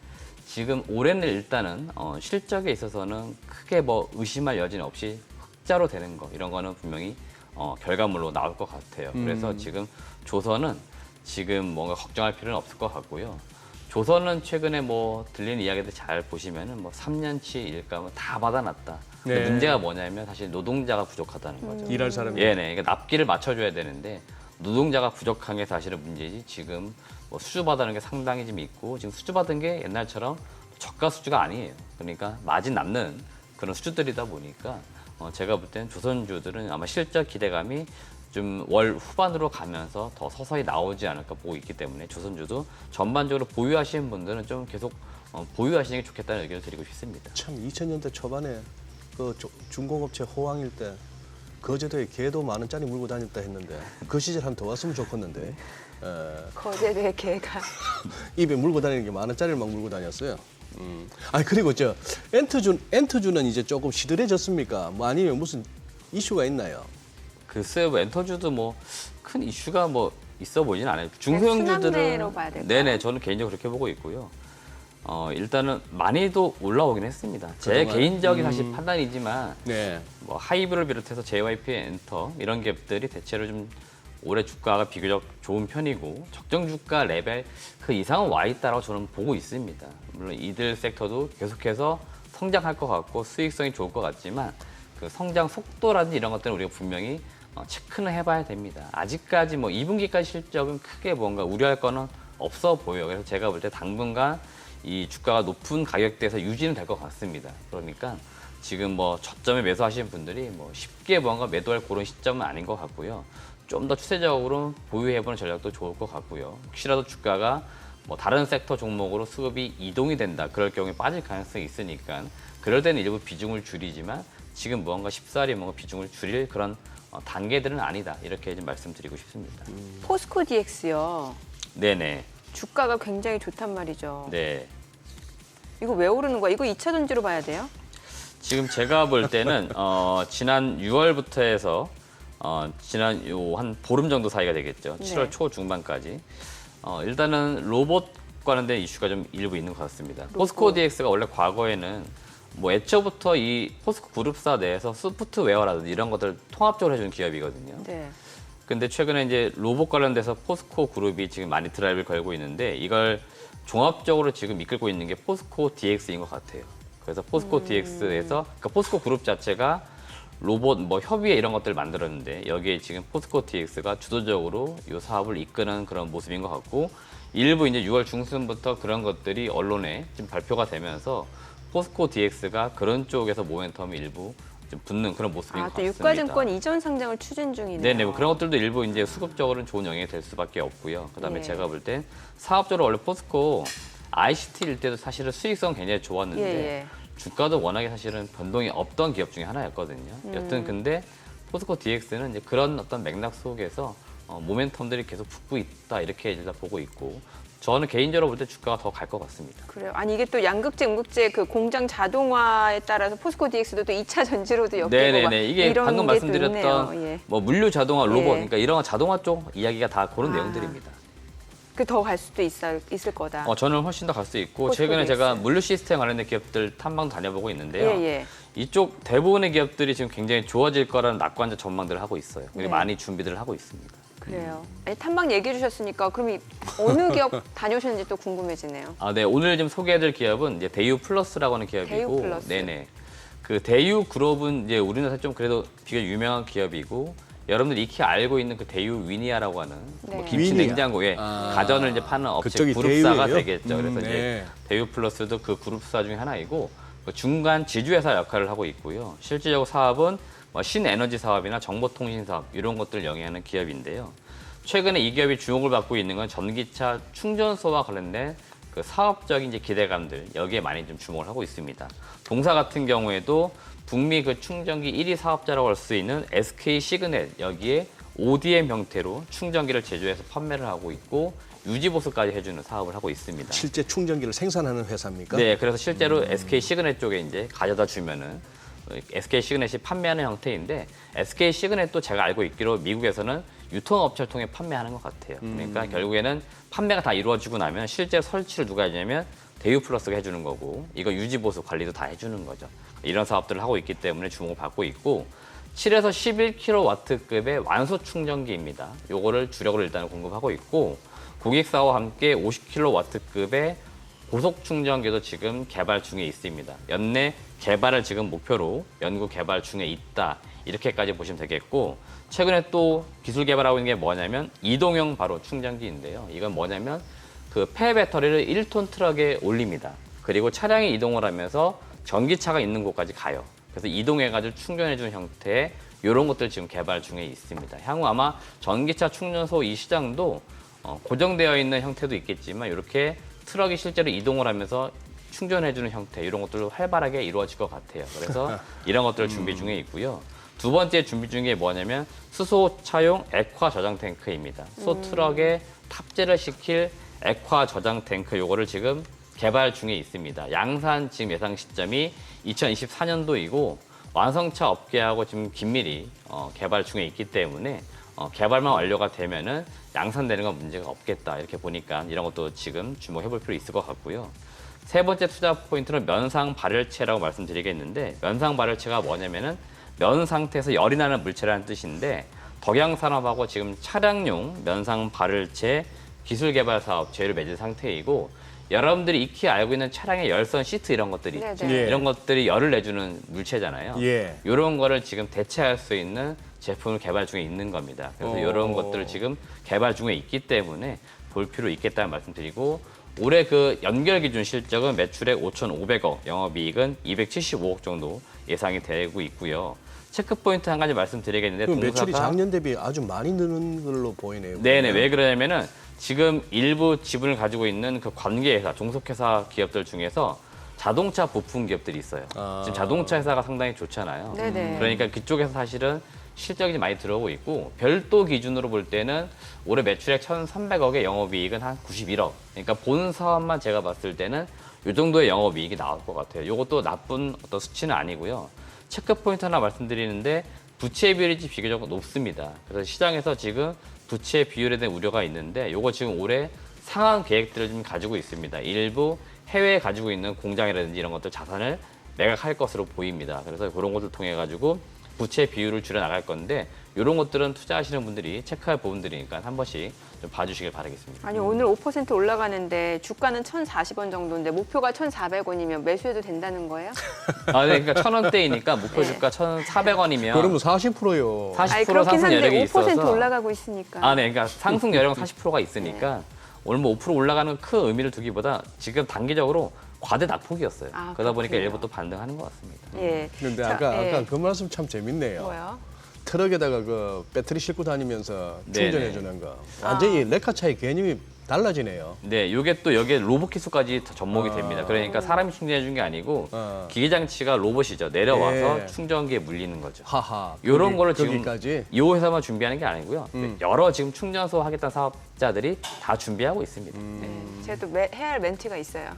S3: 지금 올해는 일단은 실적에 있어서는 크게 뭐 의심할 여지는 없이 흑자로 되는 거 이런 거는 분명히 결과물로 나올 것 같아요. 그래서 지금 조선은 지금 뭔가 걱정할 필요는 없을 것 같고요. 조선은 최근에 뭐 들리는 이야기들 잘 보시면은 뭐 3년치 일감은 다 받아놨다. 근데
S2: 네.
S3: 문제가 뭐냐면 사실 노동자가 부족하다는 거죠.
S2: 일할 사람이
S3: 예, 네. 그러니까 납기를 맞춰줘야 되는데 노동자가 부족한 게 사실은 문제지. 지금 뭐 수주 받는 게 상당히 좀 있고 지금 수주 받은 게 옛날처럼 저가 수주가 아니에요. 그러니까 마진 남는 그런 수주들이다 보니까 제가 볼 때는 조선주들은 아마 실적 기대감이 좀 월 후반으로 가면서 더 서서히 나오지 않을까 보고 있기 때문에 조선주도 전반적으로 보유하시는 분들은 좀 계속 보유하시는 게 좋겠다는 의견을 드리고 싶습니다.
S2: 참 2000년대 초반에 그 중공업체 호황일 때 거제도에 개도 10,000원짜리 물고 다녔다 했는데 그 시절 한번 더 왔으면 좋겠는데
S1: 거제도의 개가.
S2: 입에 물고 다니는 게 10,000원짜리를 막 물고 다녔어요. 아니 그리고 저 엔터주는 이제 조금 시들해졌습니까? 뭐 아니면 무슨 이슈가 있나요?
S3: 글쎄요, 뭐 엔터주도 뭐 큰 이슈가 뭐 있어 보이진 않아요.
S1: 순환매로
S3: 중소형주들은
S1: 봐야 될까요?
S3: 네네, 저는 개인적으로 그렇게 보고 있고요. 일단은 많이도 올라오긴 했습니다. 제
S2: 그동안?
S3: 개인적인 사실 판단이지만
S2: 네.
S3: 뭐 하이브를 비롯해서 JYP, 엔터 이런 기업들이 대체로 좀 올해 주가가 비교적 좋은 편이고 적정 주가 레벨 그 이상은 와 있다라고 저는 보고 있습니다. 물론 이들 섹터도 계속해서 성장할 것 같고 수익성이 좋을 것 같지만 그 성장 속도라든지 이런 것들은 우리가 분명히 체크는 해봐야 됩니다. 아직까지 뭐 2분기까지 실적은 크게 뭔가 우려할 거는 없어 보여요. 그래서 제가 볼 때 당분간 이 주가가 높은 가격대에서 유지는 될 것 같습니다. 그러니까 지금 뭐 저점에 매수하시는 분들이 뭐 쉽게 뭔가 매도할 그런 시점은 아닌 것 같고요. 좀 더 추세적으로 보유해보는 전략도 좋을 것 같고요. 혹시라도 주가가 뭐 다른 섹터 종목으로 수급이 이동이 된다. 그럴 경우에 빠질 가능성이 있으니까 그럴 때는 일부 비중을 줄이지만 지금 무언가 쉽사리 뭔가 비중을 줄일 그런 단계들은 아니다. 이렇게 좀 말씀드리고 싶습니다.
S1: 포스코 DX요.
S3: 네네.
S1: 주가가 굉장히 좋단 말이죠.
S3: 네.
S1: 이거 왜 오르는 거야? 이거 2차 전지로 봐야 돼요?
S3: 지금 제가 볼 때는 지난 6월부터 해서 지난 요 한 보름 정도 사이가 되겠죠. 7월
S1: 네.
S3: 초 중반까지 일단은 로봇 관련된 이슈가 좀 일부 있는 것 같습니다. 포스코 DX가 원래 과거에는 뭐 애초부터 이 포스코 그룹사 내에서 소프트웨어라든지 이런 것들을 통합적으로 해주는 기업이거든요.
S1: 네.
S3: 근데 최근에 이제 로봇 관련돼서 포스코 그룹이 지금 많이 드라이브를 걸고 있는데 이걸 종합적으로 지금 이끌고 있는 게 포스코 DX인 것 같아요. 그래서 포스코 DX에서 그러니까 포스코 그룹 자체가 로봇 뭐 협의회 이런 것들을 만들었는데 여기에 지금 포스코 DX가 주도적으로 이 사업을 이끄는 그런 모습인 것 같고 일부 이제 6월 중순부터 그런 것들이 언론에 좀 발표가 되면서 포스코 DX가 그런 쪽에서 모멘텀이 일부 좀 붙는 그런 모습인 것
S1: 또
S3: 같습니다.
S1: 유가증권 이전 상장을 추진 중이네요.
S3: 네네, 뭐 그런 것들도 일부 이제 수급적으로는 좋은 영향이 될 수밖에 없고요. 그다음에
S1: 예.
S3: 제가 볼 땐 사업적으로 원래 포스코 ICT일 때도 사실은 수익성 굉장히 좋았는데
S1: 예.
S3: 주가도 워낙에 사실은 변동이 없던 기업 중에 하나였거든요. 여튼 근데 포스코 DX는 이제 그런 어떤 맥락 속에서 모멘텀들이 계속 붙고 있다 이렇게 일단 보고 있고 저는 개인적으로 볼 때 주가가 더 갈 것 같습니다.
S1: 그래요. 아니 이게 또 양극재, 음극재 그 공장 자동화에 따라서 포스코 DX도 또 2차 전지로도 엮이고 막
S3: 네네네. 이게
S1: 이런
S3: 방금
S1: 게 또
S3: 말씀드렸던
S1: 있네요. 예.
S3: 뭐 물류 자동화 로봇,
S1: 예.
S3: 그러니까 이런 자동화 쪽 이야기가 다 그런
S1: 아.
S3: 내용들입니다.
S1: 그 더 갈 수도 있을 거다.
S3: 저는 훨씬 더 갈 수 있고
S1: 포스코
S3: 최근에
S1: DX.
S3: 제가 물류 시스템 관련된 기업들 탐방도 다녀보고 있는데요.
S1: 예.
S3: 이쪽 대부분의 기업들이 지금 굉장히 좋아질 거라는 낙관적 전망들을 하고 있어요. 그리고
S1: 네.
S3: 많이 준비들을 하고 있습니다.
S1: 그래요. 아니, 탐방 얘기해 주셨으니까 그럼 어느 기업 다녀오셨는지 또 궁금해지네요.
S3: 네, 오늘 지금 소개해드릴 기업은 이제 대유 플러스라고 하는 기업이고,
S1: 대유 플러스.
S3: 네네. 그 대유그룹은 이제 우리나라에서 좀 그래도 비교 유명한 기업이고 여러분들 익히 알고 있는 그 대유 위니아라고 하는 뭐
S1: 네.
S3: 김치
S2: 위니아.
S3: 냉장고에
S2: 아.
S3: 가전을 이제 파는 업체
S2: 그쪽이
S3: 그룹사가
S2: 대유예요?
S3: 되겠죠. 그래서
S2: 네.
S3: 이제 대유 플러스도 그 그룹사 중에 하나이고 그 중간 지주회사 역할을 하고 있고요. 실질적으로 사업은 뭐 신에너지 사업이나 정보통신 사업 이런 것들을 영위하는 기업인데요. 최근에 이 기업이 주목을 받고 있는 건 전기차 충전소와 관련된 그 사업적인 이제 기대감들 여기에 많이 좀 주목을 하고 있습니다. 동사 같은 경우에도 북미 그 충전기 1위 사업자라고 할 수 있는 SK 시그넷 여기에 ODM 형태로 충전기를 제조해서 판매를 하고 있고 유지 보수까지 해주는 사업을 하고 있습니다.
S2: 실제 충전기를 생산하는 회사입니까?
S3: 네, 그래서 실제로 SK 시그넷 쪽에 이제 가져다 주면은 SK 시그넷이 판매하는 형태인데 SK 시그넷도 제가 알고 있기로 미국에서는 유통업체를 통해 판매하는 것 같아요. 그러니까 결국에는 판매가 다 이루어지고 나면 실제 설치를 누가 해주냐면 대유플러스가 해주는 거고 이거 유지 보수 관리도 다 해주는 거죠. 이런 사업들을 하고 있기 때문에 주목을 받고 있고 7에서 11kW급의 완소 충전기입니다. 요거를 주력으로 일단 공급하고 있고 고객사와 함께 50kW급의 고속 충전기도 지금 개발 중에 있습니다. 연내 개발을 지금 목표로 연구 개발 중에 있다. 이렇게까지 보시면 되겠고 최근에 또 기술 개발하고 있는 게 뭐냐면 이동형 바로 충전기인데요. 이건 뭐냐면 그 폐배터리를 1톤 트럭에 올립니다. 그리고 차량이 이동을 하면서 전기차가 있는 곳까지 가요. 그래서 이동해가지고 충전해주는 형태의 이런 것들 지금 개발 중에 있습니다. 향후 아마 전기차 충전소 이 시장도 고정되어 있는 형태도 있겠지만 이렇게 트럭이 실제로 이동을 하면서 충전해주는 형태 이런 것들도 활발하게 이루어질 것 같아요. 그래서 이런 것들을 준비 중에 있고요. 두 번째 준비 중인 게 뭐냐면 수소 차용 액화 저장 탱크입니다. 수소 트럭에 탑재를 시킬 액화 저장 탱크 요거를 지금 개발 중에 있습니다. 양산 지금 예상 시점이 2024년도이고 완성차 업계하고 지금 긴밀히 개발 중에 있기 때문에 개발만 완료가 되면은 양산되는 건 문제가 없겠다 이렇게 보니까 이런 것도 지금 주목해 볼 필요 있을 것 같고요. 세 번째 투자 포인트는 면상 발열체라고 말씀드리겠는데 면상 발열체가 뭐냐면은 면 상태에서 열이 나는 물체라는 뜻인데 덕양산업하고 지금 차량용 면상 발열체 기술 개발 사업 제휴를 맺은 상태이고 여러분들이 익히 알고 있는 차량의 열선 시트 이런 것들이
S1: 네네.
S3: 있죠.
S2: 예.
S3: 이런 것들이 열을 내주는 물체잖아요.
S2: 예.
S3: 이런 거를 지금 대체할 수 있는 제품을 개발 중에 있는 겁니다. 그래서 이런 것들을 지금 개발 중에 있기 때문에 볼 필요 있겠다는 말씀드리고 올해 그 연결 기준 실적은 매출액 5,500억, 영업이익은 275억 정도 예상이 되고 있고요. 체크 포인트 한 가지 말씀드리겠는데
S2: 그럼 매출이
S3: 동사가
S2: 작년 대비 아주 많이 느는 걸로 보이네요.
S3: 네네 왜 그러냐면은 지금 일부 지분을 가지고 있는 그 관계회사, 종속회사 기업들 중에서 자동차 부품 기업들이 있어요. 지금 자동차 회사가 상당히 좋잖아요.
S1: 네네.
S3: 그러니까 그쪽에서 사실은 실적이 많이 들어오고 있고 별도 기준으로 볼 때는 올해 매출액 1,300억에 영업이익은 한 91억. 그러니까 본 사업만 제가 봤을 때는 이 정도의 영업이익이 나올 것 같아요. 이것도 나쁜 어떤 수치는 아니고요. 체크 포인트 하나 말씀드리는데 부채 비율이 비교적 높습니다. 그래서 시장에서 지금 부채 비율에 대한 우려가 있는데 이거 지금 올해 상한 계획들을 좀 가지고 있습니다. 일부 해외에 가지고 있는 공장이라든지 이런 것들 자산을 매각할 것으로 보입니다. 그래서 그런 것을 통해 가지고 부채 비율을 줄여 나갈 건데 이런 것들은 투자하시는 분들이 체크할 부분들이니까 한 번씩 좀 봐주시길 바라겠습니다.
S1: 아니 오늘 5% 올라가는데 주가는 1,040원 정도인데 목표가 1,400원이면 매수해도 된다는 거예요?
S3: 아, 네, 그러니까 1,000원대이니까 목표
S1: 네.
S3: 주가 1,400원이면
S2: 그러면 40%요.
S3: 40%
S1: 아니 그렇긴
S3: 상승
S1: 한데
S3: 여력이
S1: 5%
S3: 있어서
S1: 올라가고 있으니까.
S3: 아, 네, 그러니까 상승 여력은 40%가 있으니까 오늘 뭐 5% 올라가는 큰 의미를 두기보다 지금 단기적으로 과대 낙폭이었어요.
S1: 아,
S3: 그러다 보니까
S1: 그렇군요.
S3: 일부 또 반등하는 것 같습니다.
S1: 예.
S2: 근데
S1: 자,
S2: 아까
S1: 예.
S2: 그 말씀 참 재밌네요.
S1: 뭐요?
S2: 트럭에다가 그 배터리 싣고 다니면서
S3: 네네.
S2: 충전해 주는 거. 완전히 레카차의 개념이 달라지네요.
S3: 네, 이게 또 여기에 로봇 기술까지 다 접목이
S2: 아.
S3: 됩니다. 그러니까 사람이 충전해 준 게 아니고
S2: 아.
S3: 기계 장치가 로봇이죠. 내려와서
S2: 예.
S3: 충전기에 물리는 거죠.
S2: 하하.
S3: 이런 거를 지금
S2: 거기까지.
S3: 이 회사만 준비하는 게 아니고요. 여러 지금 충전소 하겠다는 사업자들이 다 준비하고 있습니다. 네.
S1: 제가 또 해야 할 멘트가 있어요.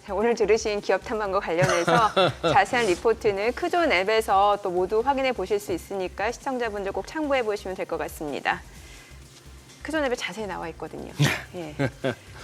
S1: 자, 오늘 들으신 기업 탐방과 관련해서 자세한 리포트는 크존 앱에서 또 모두 확인해 보실 수 있으니까 시청자분들 꼭 참고해 보시면 될 것 같습니다. 크존 앱에 자세히 나와 있거든요. 예.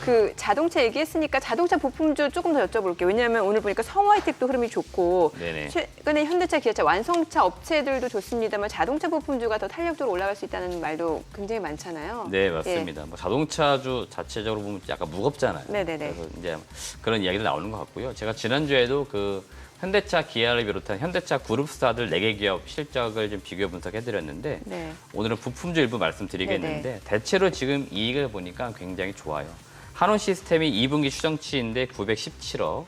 S1: 그 자동차 얘기했으니까 자동차 부품주 조금 더 여쭤볼게요. 왜냐하면 오늘 보니까 성화이텍도 흐름이 좋고
S3: 네네.
S1: 최근에 현대차, 기아차, 완성차 업체들도 좋습니다만 자동차 부품주가 더 탄력적으로 올라갈 수 있다는 말도 굉장히 많잖아요.
S3: 네, 맞습니다. 뭐 자동차주 자체적으로 보면 약간 무겁잖아요.
S1: 네네네.
S3: 그래서 이제 그런 이야기도 나오는 것 같고요. 제가 지난주에도 그 현대차, 기아를 비롯한 현대차 그룹사들 4개 기업 실적을 좀 비교 분석해드렸는데
S1: 네.
S3: 오늘은 부품주 일부 말씀드리겠는데 대체로 지금 이익을 보니까 굉장히 좋아요. 한원 시스템이 2분기 추정치인데 917억,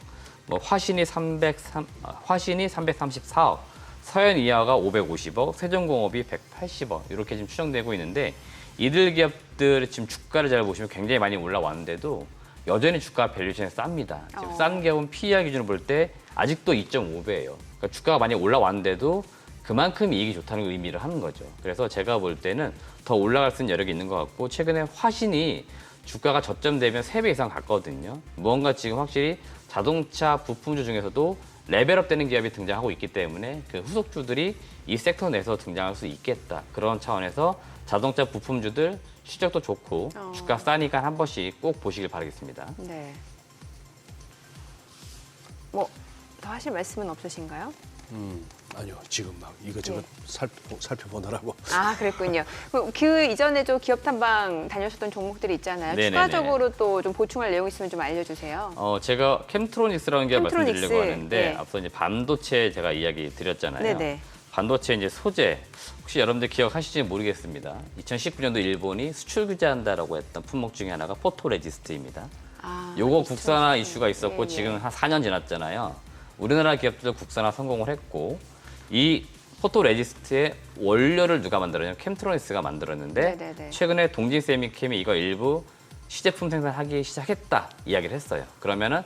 S3: 뭐 화신이 334억, 서현이하가 550억, 세종공업이 180억 이렇게 지금 추정되고 있는데 이들 기업들 지금 주가를 잘 보시면 굉장히 많이 올라왔는데도 여전히 주가 밸류션이 쌉니다. 지금 싼 기업은 PER 기준으로 볼 때 아직도 2.5배예요. 그러니까 주가가 많이 올라왔는데도 그만큼 이익이 좋다는 의미를 하는 거죠. 그래서 제가 볼 때는 더 올라갈 수 있는 여력이 있는 것 같고 최근에 화신이 주가가 저점되면 3배 이상 갔거든요. 무언가 지금 확실히 자동차 부품주 중에서도 레벨업되는 기업이 등장하고 있기 때문에 그 후속주들이 이 섹터 내에서 등장할 수 있겠다. 그런 차원에서 자동차 부품주들 실적도 좋고 주가 싸니까 한 번씩 꼭 보시길 바라겠습니다.
S1: 네. 뭐 더 하실 말씀은 없으신가요?
S2: 아니요, 지금 막 이것저것
S1: 네.
S2: 살펴보느라고.
S1: 아, 그랬군요. 그 이전에 좀 기업 탐방 다녔었던 종목들이 있잖아요.
S3: 네네네.
S1: 추가적으로 또 좀 보충할 내용 있으면 좀 알려주세요.
S3: 제가 캠트로닉스라는 기업
S1: 캠트로닉스.
S3: 말씀드리려고 하는데
S1: 네.
S3: 앞서 이제 반도체 제가 이야기 드렸잖아요.
S1: 네네.
S3: 반도체 이제 소재 혹시 여러분들 기억하실지 모르겠습니다. 2019년도 일본이 수출 규제한다라고 했던 품목 중에 하나가 포토레지스트입니다.
S1: 아,
S3: 요거
S1: 있었어요.
S3: 국산화 이슈가 있었고
S1: 예, 예.
S3: 지금 한 4년 지났잖아요. 우리나라 기업들도 국산화 성공을 했고 이 포토레지스트의 원료를 누가 만들었냐면 캠트로닉스가 만들었는데
S1: 네네네.
S3: 최근에 동진세미캠이 이거 일부 시제품 생산하기 시작했다 이야기를 했어요. 그러면은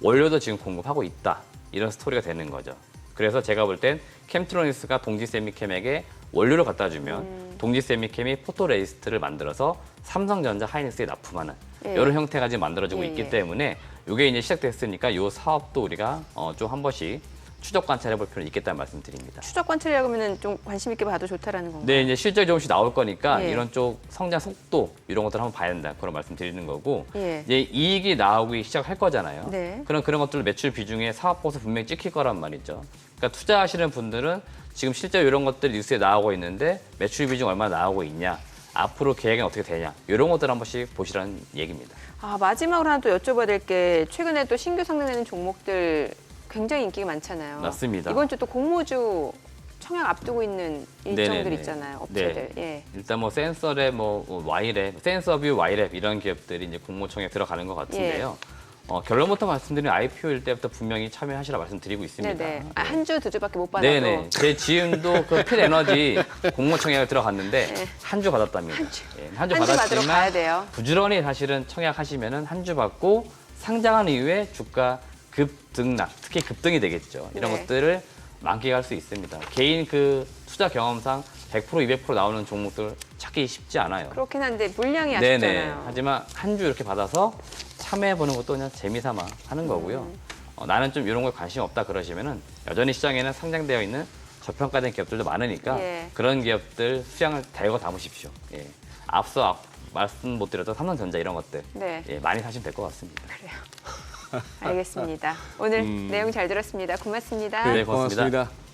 S3: 원료도 지금 공급하고 있다 이런 스토리가 되는 거죠. 그래서 제가 볼 땐 캠트로닉스가 동진세미캠에게 원료를 갖다 주면 동진세미캠이 포토레지스트를 만들어서 삼성전자 하이닉스에 납품하는
S1: 예.
S3: 이런 형태가 지금 만들어지고
S1: 예,
S3: 있기
S1: 예.
S3: 때문에 이게 이제 시작됐으니까 이 사업도 우리가 좀 한 번씩 추적 관찰해 볼 필요는 있겠다는 말씀드립니다.
S1: 추적 관찰이라고 하면 좀 관심 있게 봐도 좋다라는 건가요?
S3: 네, 이제 실적이 조금씩 나올 거니까
S1: 예.
S3: 이런 쪽 성장 속도 이런 것들을 한번 봐야 된다 그런 말씀드리는 거고
S1: 예.
S3: 이제 이익이 나오기 시작할 거잖아요.
S1: 네.
S3: 그런 것들 매출 비중에 사업보수 분명히 찍힐 거란 말이죠. 그러니까 투자하시는 분들은 지금 실제 이런 것들 뉴스에 나오고 있는데 매출 비중 얼마나 나오고 있냐, 앞으로 계획은 어떻게 되냐 이런 것들 한 번씩 보시라는 얘기입니다.
S1: 아, 마지막으로 하나 또 여쭤봐야 될 게 최근에 또 신규 상장되는 종목들 굉장히 인기가 많잖아요.
S3: 맞습니다.
S1: 이번 주 또 공모주 청약 앞두고 있는 일정들
S3: 네네네.
S1: 있잖아요. 업체들.
S3: 네.
S1: 예.
S3: 일단 뭐 센서랩, 뭐 와이랩, 센서뷰, 와이랩 이런 기업들이 이제 공모청에 들어가는 것 같은데요.
S1: 예.
S3: 결론부터 말씀드리면 IPO일 때부터 분명히 참여하시라 말씀드리고 있습니다.
S1: 네네. 아, 한 주 두 주밖에 못 받아도.
S3: 네네. 제 지인도 그 필에너지 공모청약을 들어갔는데
S1: 네.
S3: 한 주 받았답니다. 한 주
S1: 한 주 받으러 가야
S3: 받았지만
S1: 돼요.
S3: 부지런히 사실은 청약하시면은 한 주 받고 상장한 이후에 주가 급등락, 특히 급등이 되겠죠. 이런
S1: 네.
S3: 것들을 만끽할 수 있습니다. 개인 그 투자 경험상 100%, 200% 나오는 종목들 찾기 쉽지 않아요.
S1: 그렇긴 한데 물량이
S3: 네네.
S1: 아쉽잖아요.
S3: 하지만 한 주 이렇게 받아서 참여해보는 것도 그냥 재미삼아 하는 거고요. 나는 좀 이런 거에 관심 없다 그러시면은 여전히 시장에는 상장되어 있는 저평가된 기업들도 많으니까
S1: 예.
S3: 그런 기업들 수량을 대거 담으십시오. 예. 앞서 말씀 못 드렸던 삼성전자 이런 것들
S1: 네.
S3: 예, 많이 사시면 될 것 같습니다.
S1: 알겠습니다. 오늘 내용 잘 들었습니다. 고맙습니다.
S3: 네, 고맙습니다.
S2: 고맙습니다.